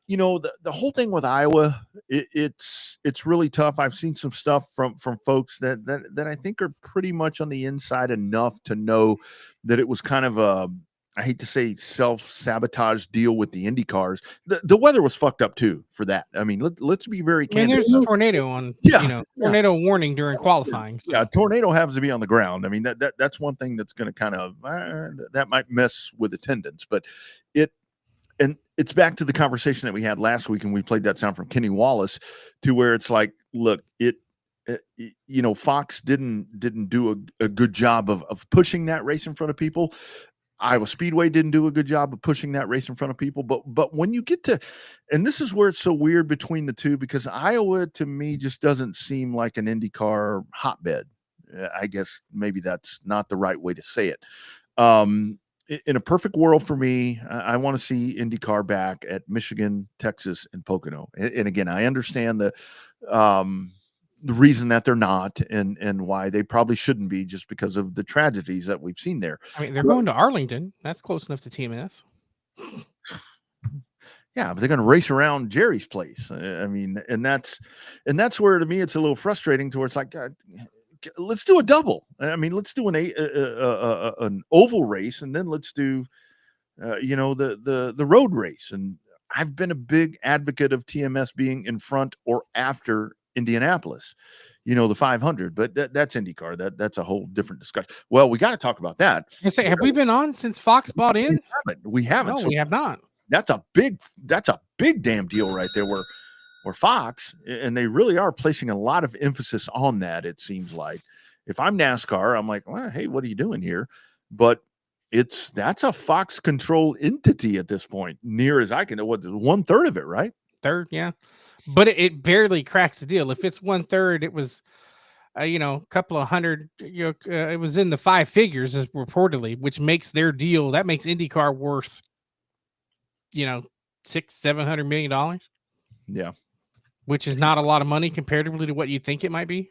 the whole thing with Iowa, it's really tough. I've seen some stuff from folks that I think are pretty much on the inside enough to know that it was kind of a, I hate to say, self-sabotage deal with the Indy cars. The weather was fucked up too for that. I mean, let's be very candid.
I mean, there's a tornado on, tornado warning during qualifying. So.
Yeah, a tornado happens to be on the ground. I mean, that's one thing that's going to kind of, that might mess with attendance, but and it's back to the conversation that we had last week, and we played that sound from Kenny Wallace, to where it's like, look, Fox didn't do a good job of pushing that race in front of people. Iowa Speedway didn't do a good job of pushing that race in front of people. But when you get to, and this is where it's so weird between the two, because Iowa to me just doesn't seem like an IndyCar hotbed. I guess maybe that's not the right way to say it. In a perfect world for me, I want to see IndyCar back at Michigan, Texas, and Pocono. And again, I understand the reason that they're not, and why they probably shouldn't be, just because of the tragedies that we've seen there.
I mean, they're going to Arlington. That's close enough to TMS.
Yeah, but they're going to race around Jerry's place. I mean, and that's where, to me, it's a little frustrating, towards like, let's do a double. I mean, let's do an oval race, and then let's do, the road race. And I've been a big advocate of TMS being in front or after Indianapolis, the 500, but that's IndyCar. That's a whole different discussion. Well, we got to talk about that.
I say, have we been on since Fox bought in?
We haven't.
No, we have not.
That's a big damn deal right there. Where Fox, and they really are placing a lot of emphasis on that. It seems like, if I'm NASCAR, I'm like, well, hey, what are you doing here? But that's a Fox control entity at this point, near as I can know. What, 1/3 of it, right?
Third, yeah. But it barely cracks the deal. If it's 1/3, it was, a couple of hundred. It was in the 5 figures, as reportedly, which makes their deal. That makes IndyCar worth, $600-700 million.
Yeah,
which is not a lot of money comparatively to what you think it might be.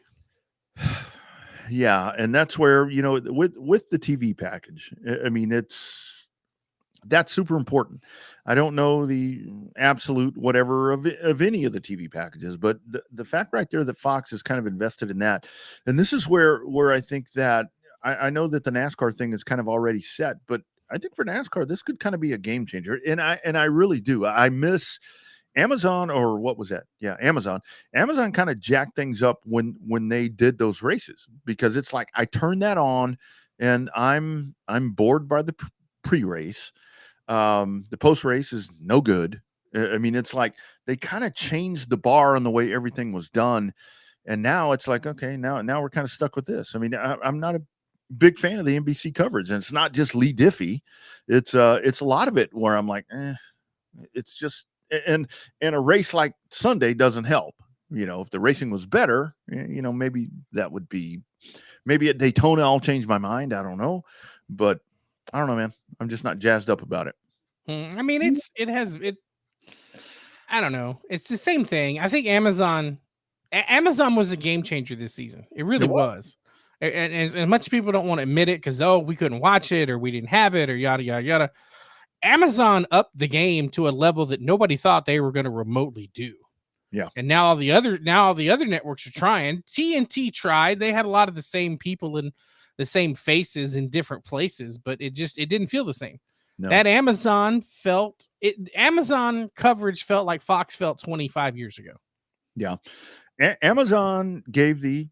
Yeah, and that's where, with the TV package, I mean, that's super important. I don't know the absolute whatever of any of the TV packages, but the fact right there that Fox is kind of invested in that. And this is where I think that I know that the NASCAR thing is kind of already set, but I think for NASCAR, this could kind of be a game changer. And I really do. I miss Amazon, or what was that? Yeah, Amazon. Amazon kind of jacked things up when they did those races, because it's like I turn that on and I'm bored by the pre-race. The post-race is no good. I mean, it's like they kind of changed the bar on the way everything was done, and now it's like, okay, now we're kind of stuck with this. I mean, I'm not a big fan of the NBC coverage, and it's not just Lee Diffie. It's a lot of it where I'm like, it's just. And a race like Sunday doesn't help. If the racing was better, maybe that would be, maybe at Daytona I'll change my mind. I don't know, but I don't know, man. I'm just not jazzed up about it.
I mean, I don't know. It's the same thing. I think Amazon was a game changer this season. It really was. And as much as people don't want to admit it, because we couldn't watch it, or we didn't have it, or yada yada yada. Amazon upped the game to a level that nobody thought they were going to remotely do.
Yeah.
And now all the other networks are trying. TNT tried. They had a lot of the same people in the same faces in different places, but it didn't feel the same.
No.
That Amazon coverage felt like Fox felt 25 years ago.
Yeah. Amazon gave the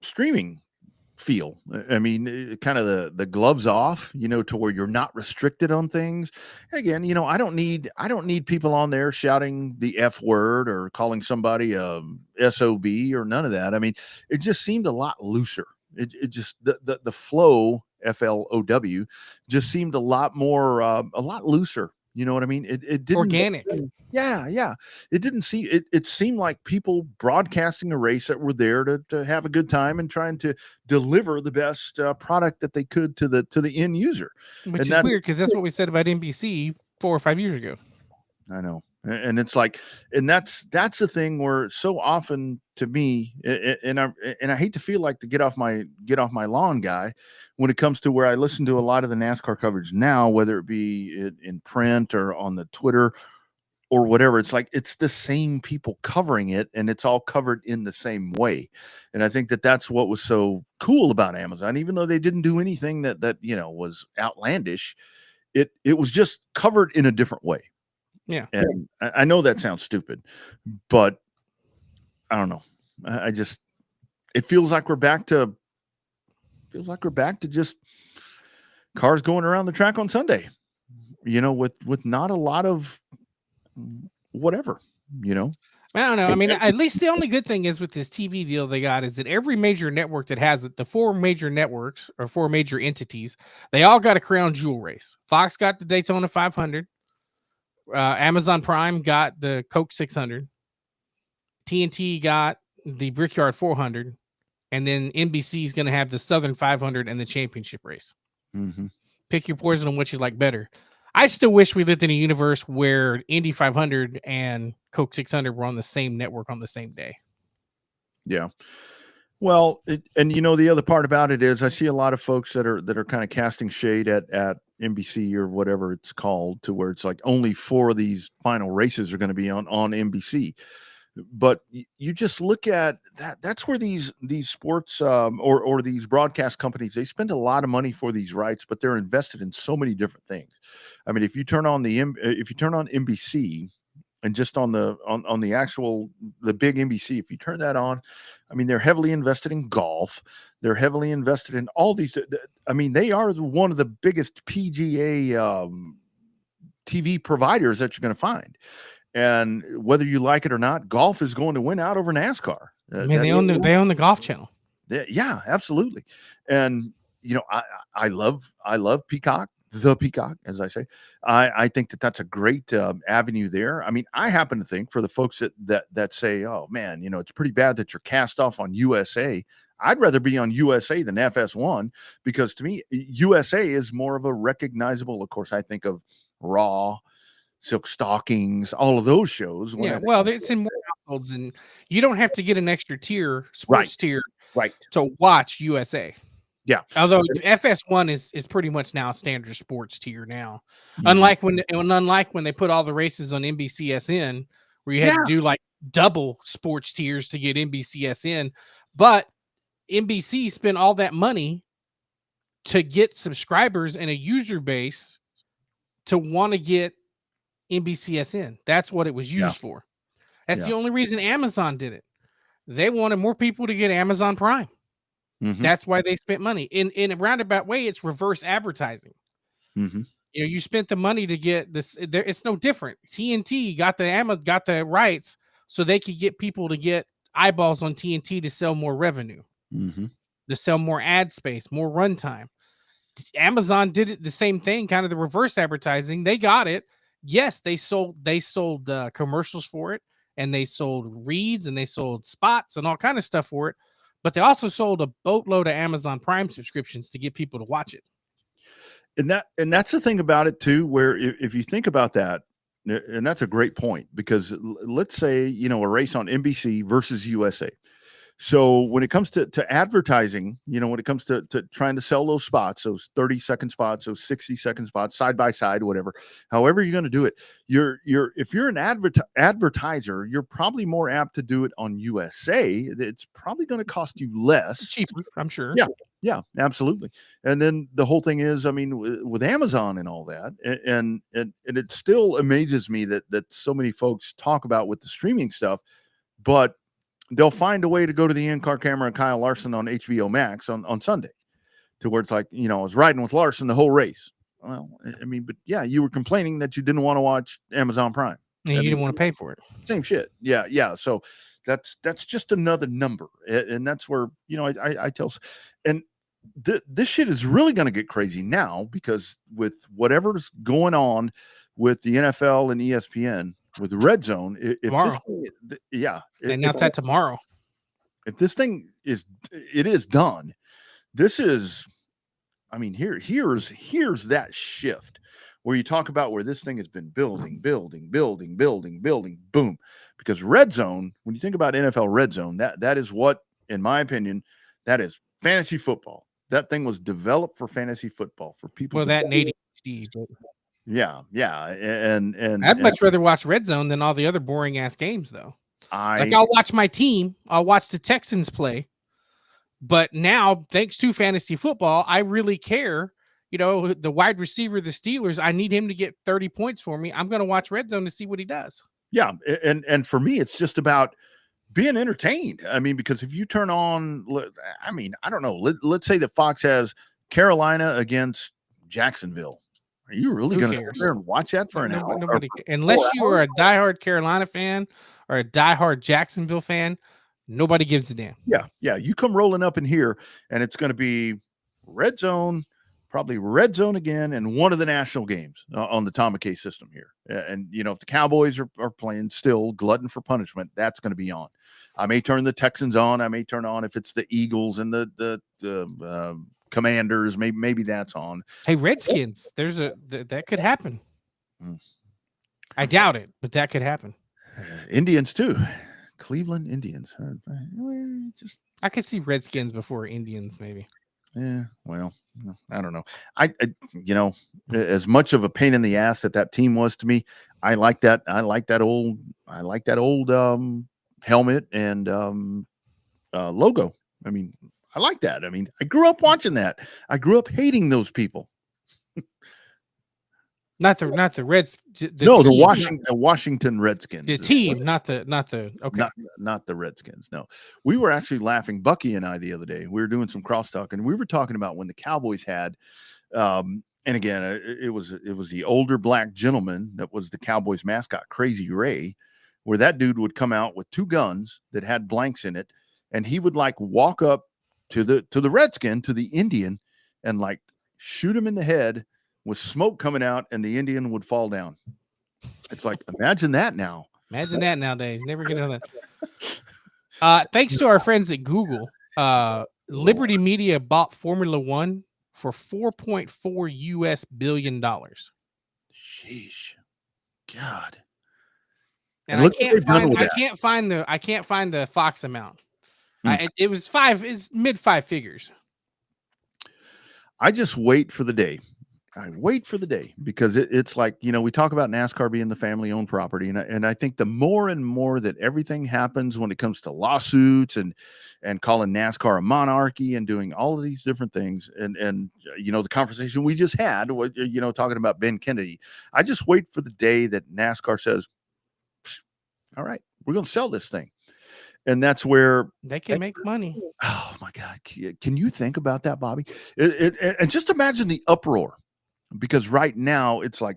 streaming feel. I mean, kind of the gloves off, to where you're not restricted on things. And again, I don't need people on there shouting the F word or calling somebody a SOB or none of that. I mean, it just seemed a lot looser. It just the flow, FLOW, just seemed a lot more a lot looser. You know what I mean? It didn't
organic.
Yeah. It didn't seem it seemed like people broadcasting a race that were there to have a good time and trying to deliver the best product that they could to the end user.
Which is weird because that's what we said about NBC 4 or 5 years ago.
I know. And it's like, and that's the thing where so often to me, and I hate to feel like the get off my lawn guy when it comes to where I listen to a lot of the NASCAR coverage now, whether it be in print or on the Twitter or whatever. It's like, it's the same people covering it and it's all covered in the same way. And I think that's what was so cool about Amazon, even though they didn't do anything that was outlandish. It was just covered in a different way.
Yeah.
And I know that sounds stupid, but I don't know. I just, it feels like we're back to just cars going around the track on Sunday, with not a lot of whatever,
I don't know. I mean, at least the only good thing is with this TV deal they got is that every major network that has it, the 4 major networks or 4 major entities, they all got a crown jewel race. Fox got the Daytona 500. Amazon Prime got the Coke 600. TNT got the Brickyard 400. And then NBC is going to have the Southern 500 and the championship race.
Mm-hmm.
Pick your poison on what you like better. I still wish we lived in a universe where Indy 500 and Coke 600 were on the same network on the same day.
Yeah. Well, the other part about it is I see a lot of folks that are kind of casting shade at NBC or whatever it's called, to where it's like only 4 of these final races are going to be on NBC. But you just look at that. That's where these sports or these broadcast companies, they spend a lot of money for these rights, but they're invested in so many different things. I mean, if you turn on NBC and just on the actual big NBC, if you turn that on, I mean, they're heavily invested in golf. They're heavily invested in all these. I mean, they are one of the biggest PGA TV providers that you're going to find. And whether you like it or not, golf is going to win out over NASCAR.
I mean, they own the Golf Channel.
Yeah, absolutely. And I love Peacock, the Peacock, as I say. I think that's a great avenue there. I mean, I happen to think for the folks that say, oh man, it's pretty bad that you're cast off on USA. I'd rather be on USA than FS1, because to me, USA is more of a recognizable. Of course, I think of Raw, Silk Stockings, all of those shows.
Yeah, well, it's in more households, and you don't have to get an extra sports tier, to watch USA.
Yeah.
Although FS1 is pretty much now a standard sports tier now.
Mm-hmm.
Unlike when they put all the races on NBCSN, where you had to do like double sports tiers to get NBCSN, but NBC spent all that money to get subscribers and a user base to want to get NBCSN. That's what it was used for. That's the only reason Amazon did it. They wanted more people to get Amazon Prime.
Mm-hmm.
That's why they spent money. In a roundabout way, it's reverse advertising.
Mm-hmm.
You spent the money to get this. It's no different. TNT got the rights so they could get people to get eyeballs on TNT to sell more revenue, to sell more ad space, more runtime. Amazon did it the same thing, kind of the reverse advertising. They got it. Yes, they sold commercials for it, and they sold reads, and they sold spots and all kind of stuff for it. But they also sold a boatload of Amazon Prime subscriptions to get people to watch it.
And that's the thing about it too, where if you think about that, and that's a great point, because let's say, a race on NBC versus USA. So when it comes to advertising, when it comes to trying to sell those spots, those 30-second spots, those 60-second spots, side by side, whatever, however you're going to do it, if you're an advertiser, you're probably more apt to do it on USA. It's probably going to cost you less.
Cheaper, I'm sure.
Yeah, absolutely. And then the whole thing is, I mean, with Amazon and all that, and it still amazes me that so many folks talk about with the streaming stuff, but they'll find a way to go to the in-car camera and Kyle Larson on HBO Max on Sunday, to where it's like, I was riding with Larson the whole race. Well, I mean, but yeah, you were complaining that you didn't want to watch Amazon Prime.
And you didn't want to pay for it.
Same shit. Yeah. So that's just another number, and that's where I tell, and this shit is really going to get crazy now, because with whatever's going on with the NFL and ESPN with the Red Zone, if
Tomorrow. They announce that tomorrow.
If this thing is done, this is, I mean, here's that shift where you talk about where this thing has been building, boom. Because Red Zone, when you think about NFL Red Zone, that is what, in my opinion, that is fantasy football. That thing was developed for fantasy football, for people.
Well, that and ADHD.
Yeah, and
I'd much rather watch Red Zone than all the other boring ass games, though. I'll watch my team. I'll watch the Texans play. But now, thanks to fantasy football, I really care. The wide receiver, the Steelers, I need him to get 30 points for me. I'm going to watch Red Zone to see what he does.
Yeah, and for me, it's just about being entertained. I mean, because if you turn on, I mean, I don't know. Let's say that Fox has Carolina against Jacksonville. Are you really going to sit there and watch that for an hour?
Nobody, unless you are a diehard Carolina fan or a diehard Jacksonville fan, nobody gives a damn.
Yeah. You come rolling up in here, and it's going to be Red Zone, probably Red Zone again, and one of the national games on the Tom McKay system here. And if the Cowboys are playing still, glutton for punishment, that's going to be on. I may turn the Texans on. I may turn on if it's the Eagles and the Commanders. Maybe that's on.
Hey, Redskins. That could happen. I doubt it, but that could happen.
Indians too. Cleveland Indians.
I could see Redskins before Indians, maybe.
Yeah, well, I don't know. I as much of a pain in the ass that team was to me, I like that. I like that old helmet and logo. I mean, I like that. I mean, I grew up watching that. I grew up hating those people.
Not the Reds.
The Washington Redskins.
The team, not the. Okay.
Not the Redskins. No, we were actually laughing, Bucky and I, the other day. We were doing some crosstalk, and we were talking about when the Cowboys had, and again, it was the older black gentleman that was the Cowboys mascot, Crazy Ray, where that dude would come out with two guns that had blanks in it, and he would like walk up to the Redskin, to the Indian, and like shoot him in the head with smoke coming out, and the Indian would fall down. It's like, imagine that now.
Imagine that nowadays. Never get on that. Thanks to our friends at Google, Liberty Media bought Formula One for $4.4 billion.
Sheesh. God.
And I can't find the Fox amount. It was mid five figures.
I just wait for the day. I wait for the day, because it's like, we talk about NASCAR being the family-owned property, and I think the more and more that everything happens when it comes to lawsuits and calling NASCAR a monarchy and doing all of these different things, and the conversation we just had, talking about Ben Kennedy, I just wait for the day that NASCAR says, all right, we're going to sell this thing. And that's where
they can make money.
Oh my God. Can you think about that, Bobby? And just imagine the uproar. Because right now it's like,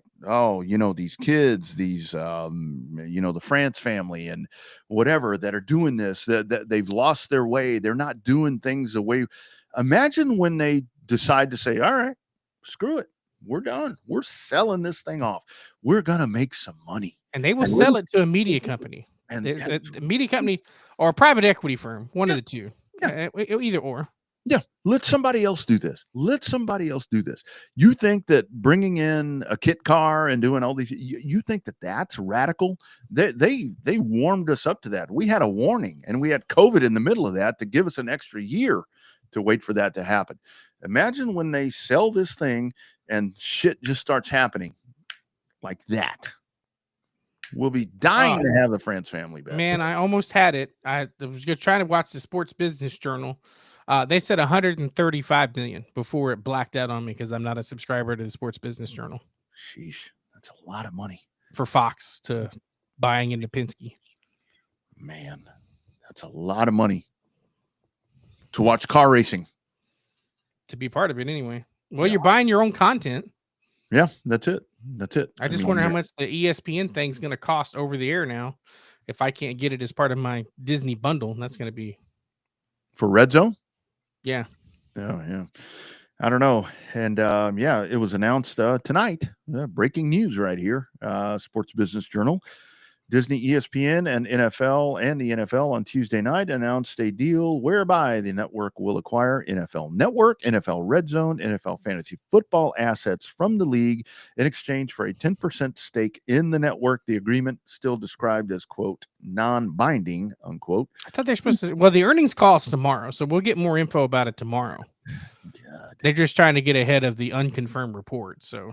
these kids, these, the France family and whatever that are doing this, that they've lost their way. They're not doing things the way. Imagine when they decide to say, all right, screw it. We're done. We're selling this thing off. We're going to make some money.
And they will sell it to a media company. And a media company or a private equity firm, one of the two. Yeah. Either or.
Yeah, let somebody else do this. You think that bringing in a kit car and doing all these, you think that that's radical? They warmed us up to that. We had a warning, and we had COVID in the middle of that to give us an extra year to wait for that to happen. Imagine when they sell this thing and shit just starts happening like that. We'll be dying to have the France family back.
Man, I almost had it. I was trying to watch the Sports Business Journal. They said 135 million before it blacked out on me because I'm not a subscriber to the Sports Business Journal.
Sheesh, that's a lot of money
for Fox to buying into Penske.
Man, that's a lot of money to watch car racing.
To be part of it anyway. Well, you're buying your own content.
Yeah, that's it. That's it.
I just wonder how much the ESPN thing's going to cost over the air now if I can't get it as part of my Disney bundle. That's going to be
for Red Zone.
Yeah.
Oh, yeah. I don't know. And yeah, it was announced tonight. Breaking news right here. Sports Business Journal. Disney, ESPN, and NFL and the NFL on Tuesday night announced a deal whereby the network will acquire NFL Network, NFL Red Zone, NFL Fantasy Football assets from the league in exchange for a 10% stake in the network. The agreement still described as, quote, non-binding, unquote.
I thought they're supposed to. Well, the earnings call is tomorrow, so we'll get more info about it tomorrow.
God.
They're just trying to get ahead of the unconfirmed report. So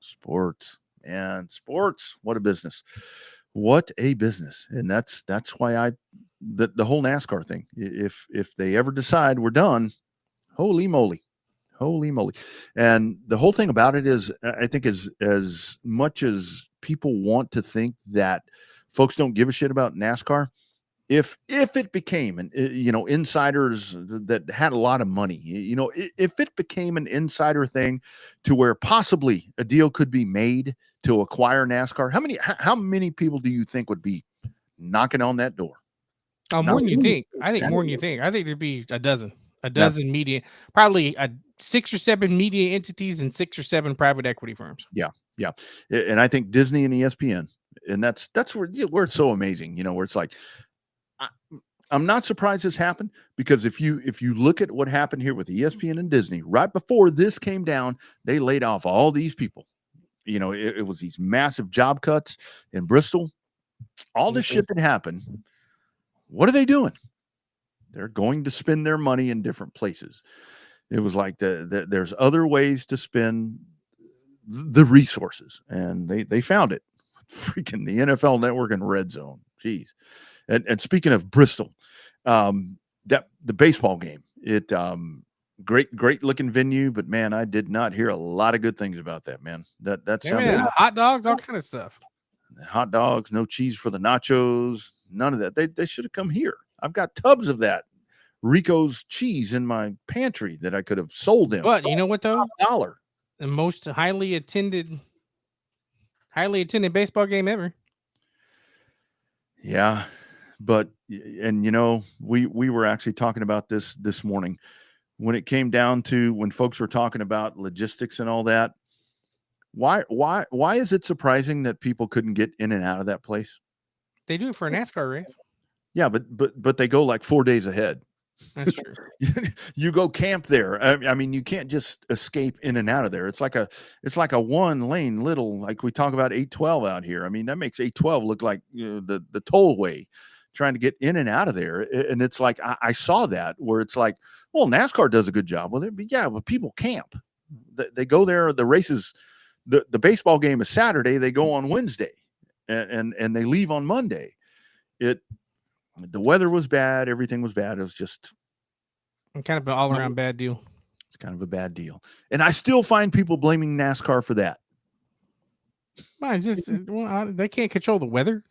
sports. And sports, what a business. What a business. And that's why the whole NASCAR thing, if they ever decide we're done, holy moly. And the whole thing about it is, I think as much as people want to think that folks don't give a shit about NASCAR, if it became insiders that had a lot of money, if it became an insider thing to where possibly a deal could be made to acquire NASCAR, how many people do you think would be knocking on that door?
Oh, more than you think. I think more than you think. I think there'd be a dozen media, probably 6 or 7 media entities and 6 or 7 private equity firms.
Yeah. And I think Disney and ESPN, and that's where it's so amazing, where it's like, I'm not surprised this happened, because if you look at what happened here with ESPN and Disney, right before this came down, they laid off all these people. It was these massive job cuts in Bristol. All this shit that happened. What are they doing? They're going to spend their money in different places. It was like there's other ways to spend the resources, and they found it. Freaking the NFL Network and Red Zone. Jeez. And speaking of Bristol, that the baseball game, it great looking venue, but man, I did not hear a lot of good things about that, man. That sounded
hot dogs, all kind of stuff.
Hot dogs, no cheese for the nachos, none of that. They should have come here. I've got tubs of that Rico's cheese in my pantry that I could have sold them.
But you know what though?
$1.
The most highly attended baseball game ever.
Yeah. But, and we were actually talking about this morning when it came down to when folks were talking about logistics and all that. Why is it surprising that people couldn't get in and out of that place?
They do it for a NASCAR race.
Yeah, but they go like 4 days ahead.
That's true.
You go camp there. I mean, you can't just escape in and out of there. It's like a 1-lane little, like we talk about 812 out here. I mean, that makes 812 look like the tollway. Trying to get in and out of there. And it's like, I saw that where it's like, well, NASCAR does a good job with it, but yeah, but people camp. They go there, the races, the baseball game is Saturday, they go on Wednesday and they leave on Monday. The weather was bad, everything was bad. It was just
kind of an all around bad deal.
It's kind of a bad deal. And I still find people blaming NASCAR for that.
Well, they can't control the weather.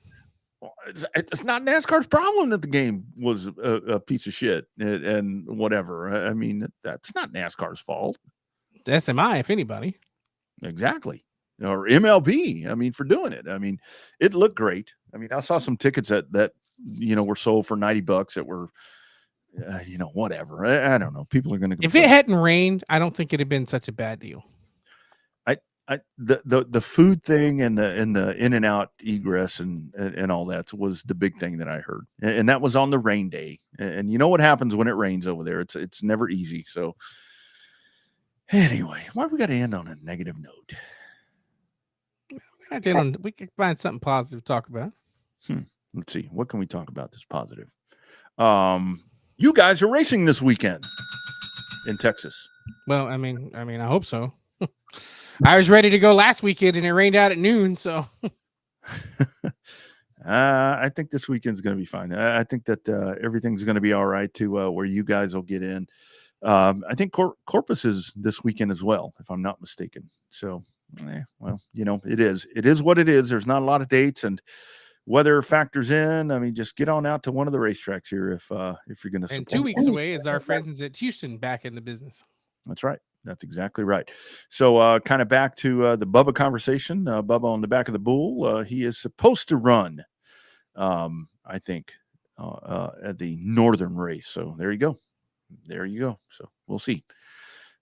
It's not NASCAR's problem that the game was a piece of shit and whatever. I mean, that's not NASCAR's fault.
It's SMI, if anybody.
Exactly. Or MLB. I mean, for doing it. I mean, it looked great. I mean, I saw some tickets that were sold for $90 that were, whatever. I don't know. People are going to.
If it hadn't rained, I don't think it'd have been such a bad deal.
The food thing and the in and out egress and all that was the big thing that I heard, and that was on the rain day. And you know what happens when it rains over there? It's never easy. So anyway, why we got to end on a negative note?
We could find something positive to talk about.
Let's see, what can we talk about that's positive? You guys are racing this weekend in Texas.
Well, I mean, I hope so. I was ready to go last weekend and it rained out at noon. So
I think this weekend's going to be fine. I think that everything's going to be all right to where you guys will get in. I think Corpus is this weekend as well, if I'm not mistaken. So, well, it is what it is. There's not a lot of dates, and weather factors in. I mean, just get on out to one of the racetracks here if you're going to.
And 2 weeks away is our friends at Houston back in the business.
That's right. That's exactly right. So kind of back to the Bubba conversation. Bubba on the back of the bull. He is supposed to run, I think, at the Northern race. So there you go. There you go. So we'll see.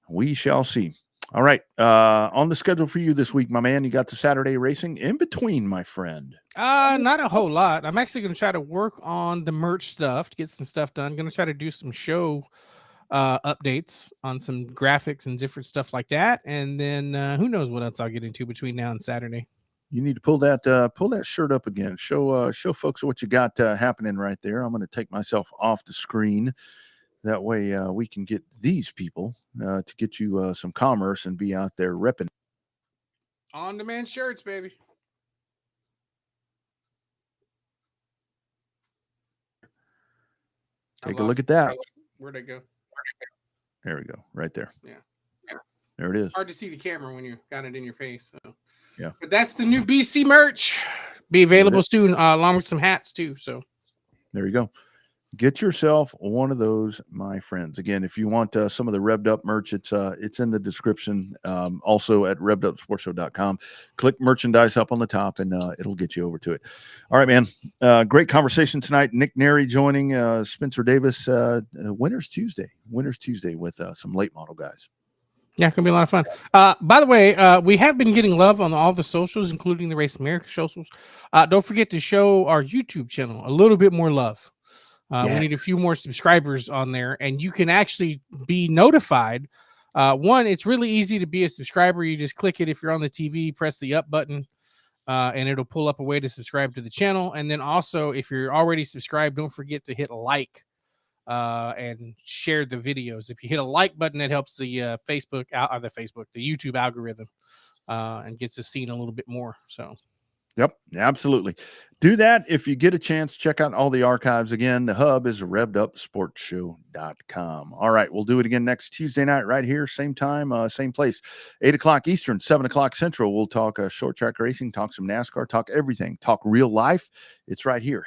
We shall see. All right. On the schedule for you this week, my man, you got the Saturday racing in between, my friend.
Not a whole lot. I'm actually going to try to work on the merch stuff to get some stuff done. I'm going to try to do some show updates on some graphics and different stuff like that. And then who knows what else I'll get into between now and Saturday.
You need to pull that shirt up again. Show folks what you got happening right there. I'm going to take myself off the screen. That way we can get these people to get you some commerce and be out there repping.
On-demand shirts, baby.
Take a look at that.
Where'd it go?
There we go. Right there.
Yeah.
There it is.
Hard to see the camera when you got it in your face. So.
Yeah.
But that's the new BC merch. Be available soon, along with some hats too. So
there you go. Get yourself one of those, my friends. Again, if you want some of the Revved Up merch, it's in the description. Also at revvedupsportshow.com. Click merchandise up on the top, and it'll get you over to it. All right, man. Great conversation tonight. Nick Neri joining Spencer Davis. Winners Tuesday with some late model guys.
Yeah, it's going to be a lot of fun. By the way, we have been getting love on all the socials, including the Race America socials. Don't forget to show our YouTube channel a little bit more love. We need a few more subscribers on there, and you can actually be notified. One, it's really easy to be a subscriber. You just click it if you're on the TV, press the up button, and it'll pull up a way to subscribe to the channel. And then also, if you're already subscribed, don't forget to hit like and share the videos. If you hit a like button, it helps the the YouTube algorithm and gets us seen a little bit more. So.
Yep, absolutely. Do that if you get a chance. Check out all the archives. Again, the hub is revvedupsportshow.com. All right, we'll do it again next Tuesday night right here, same time, same place, 8 o'clock Eastern, 7 o'clock Central. We'll talk short track racing, talk some NASCAR, talk everything, talk real life. It's right here,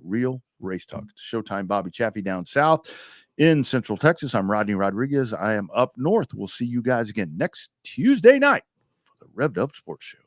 #Real Race Talk. It's Showtime Bobby Chaffee down south in Central Texas. I'm Rodney Rodriguez. I am up north. We'll see you guys again next Tuesday night for the Revved Up Sports Show.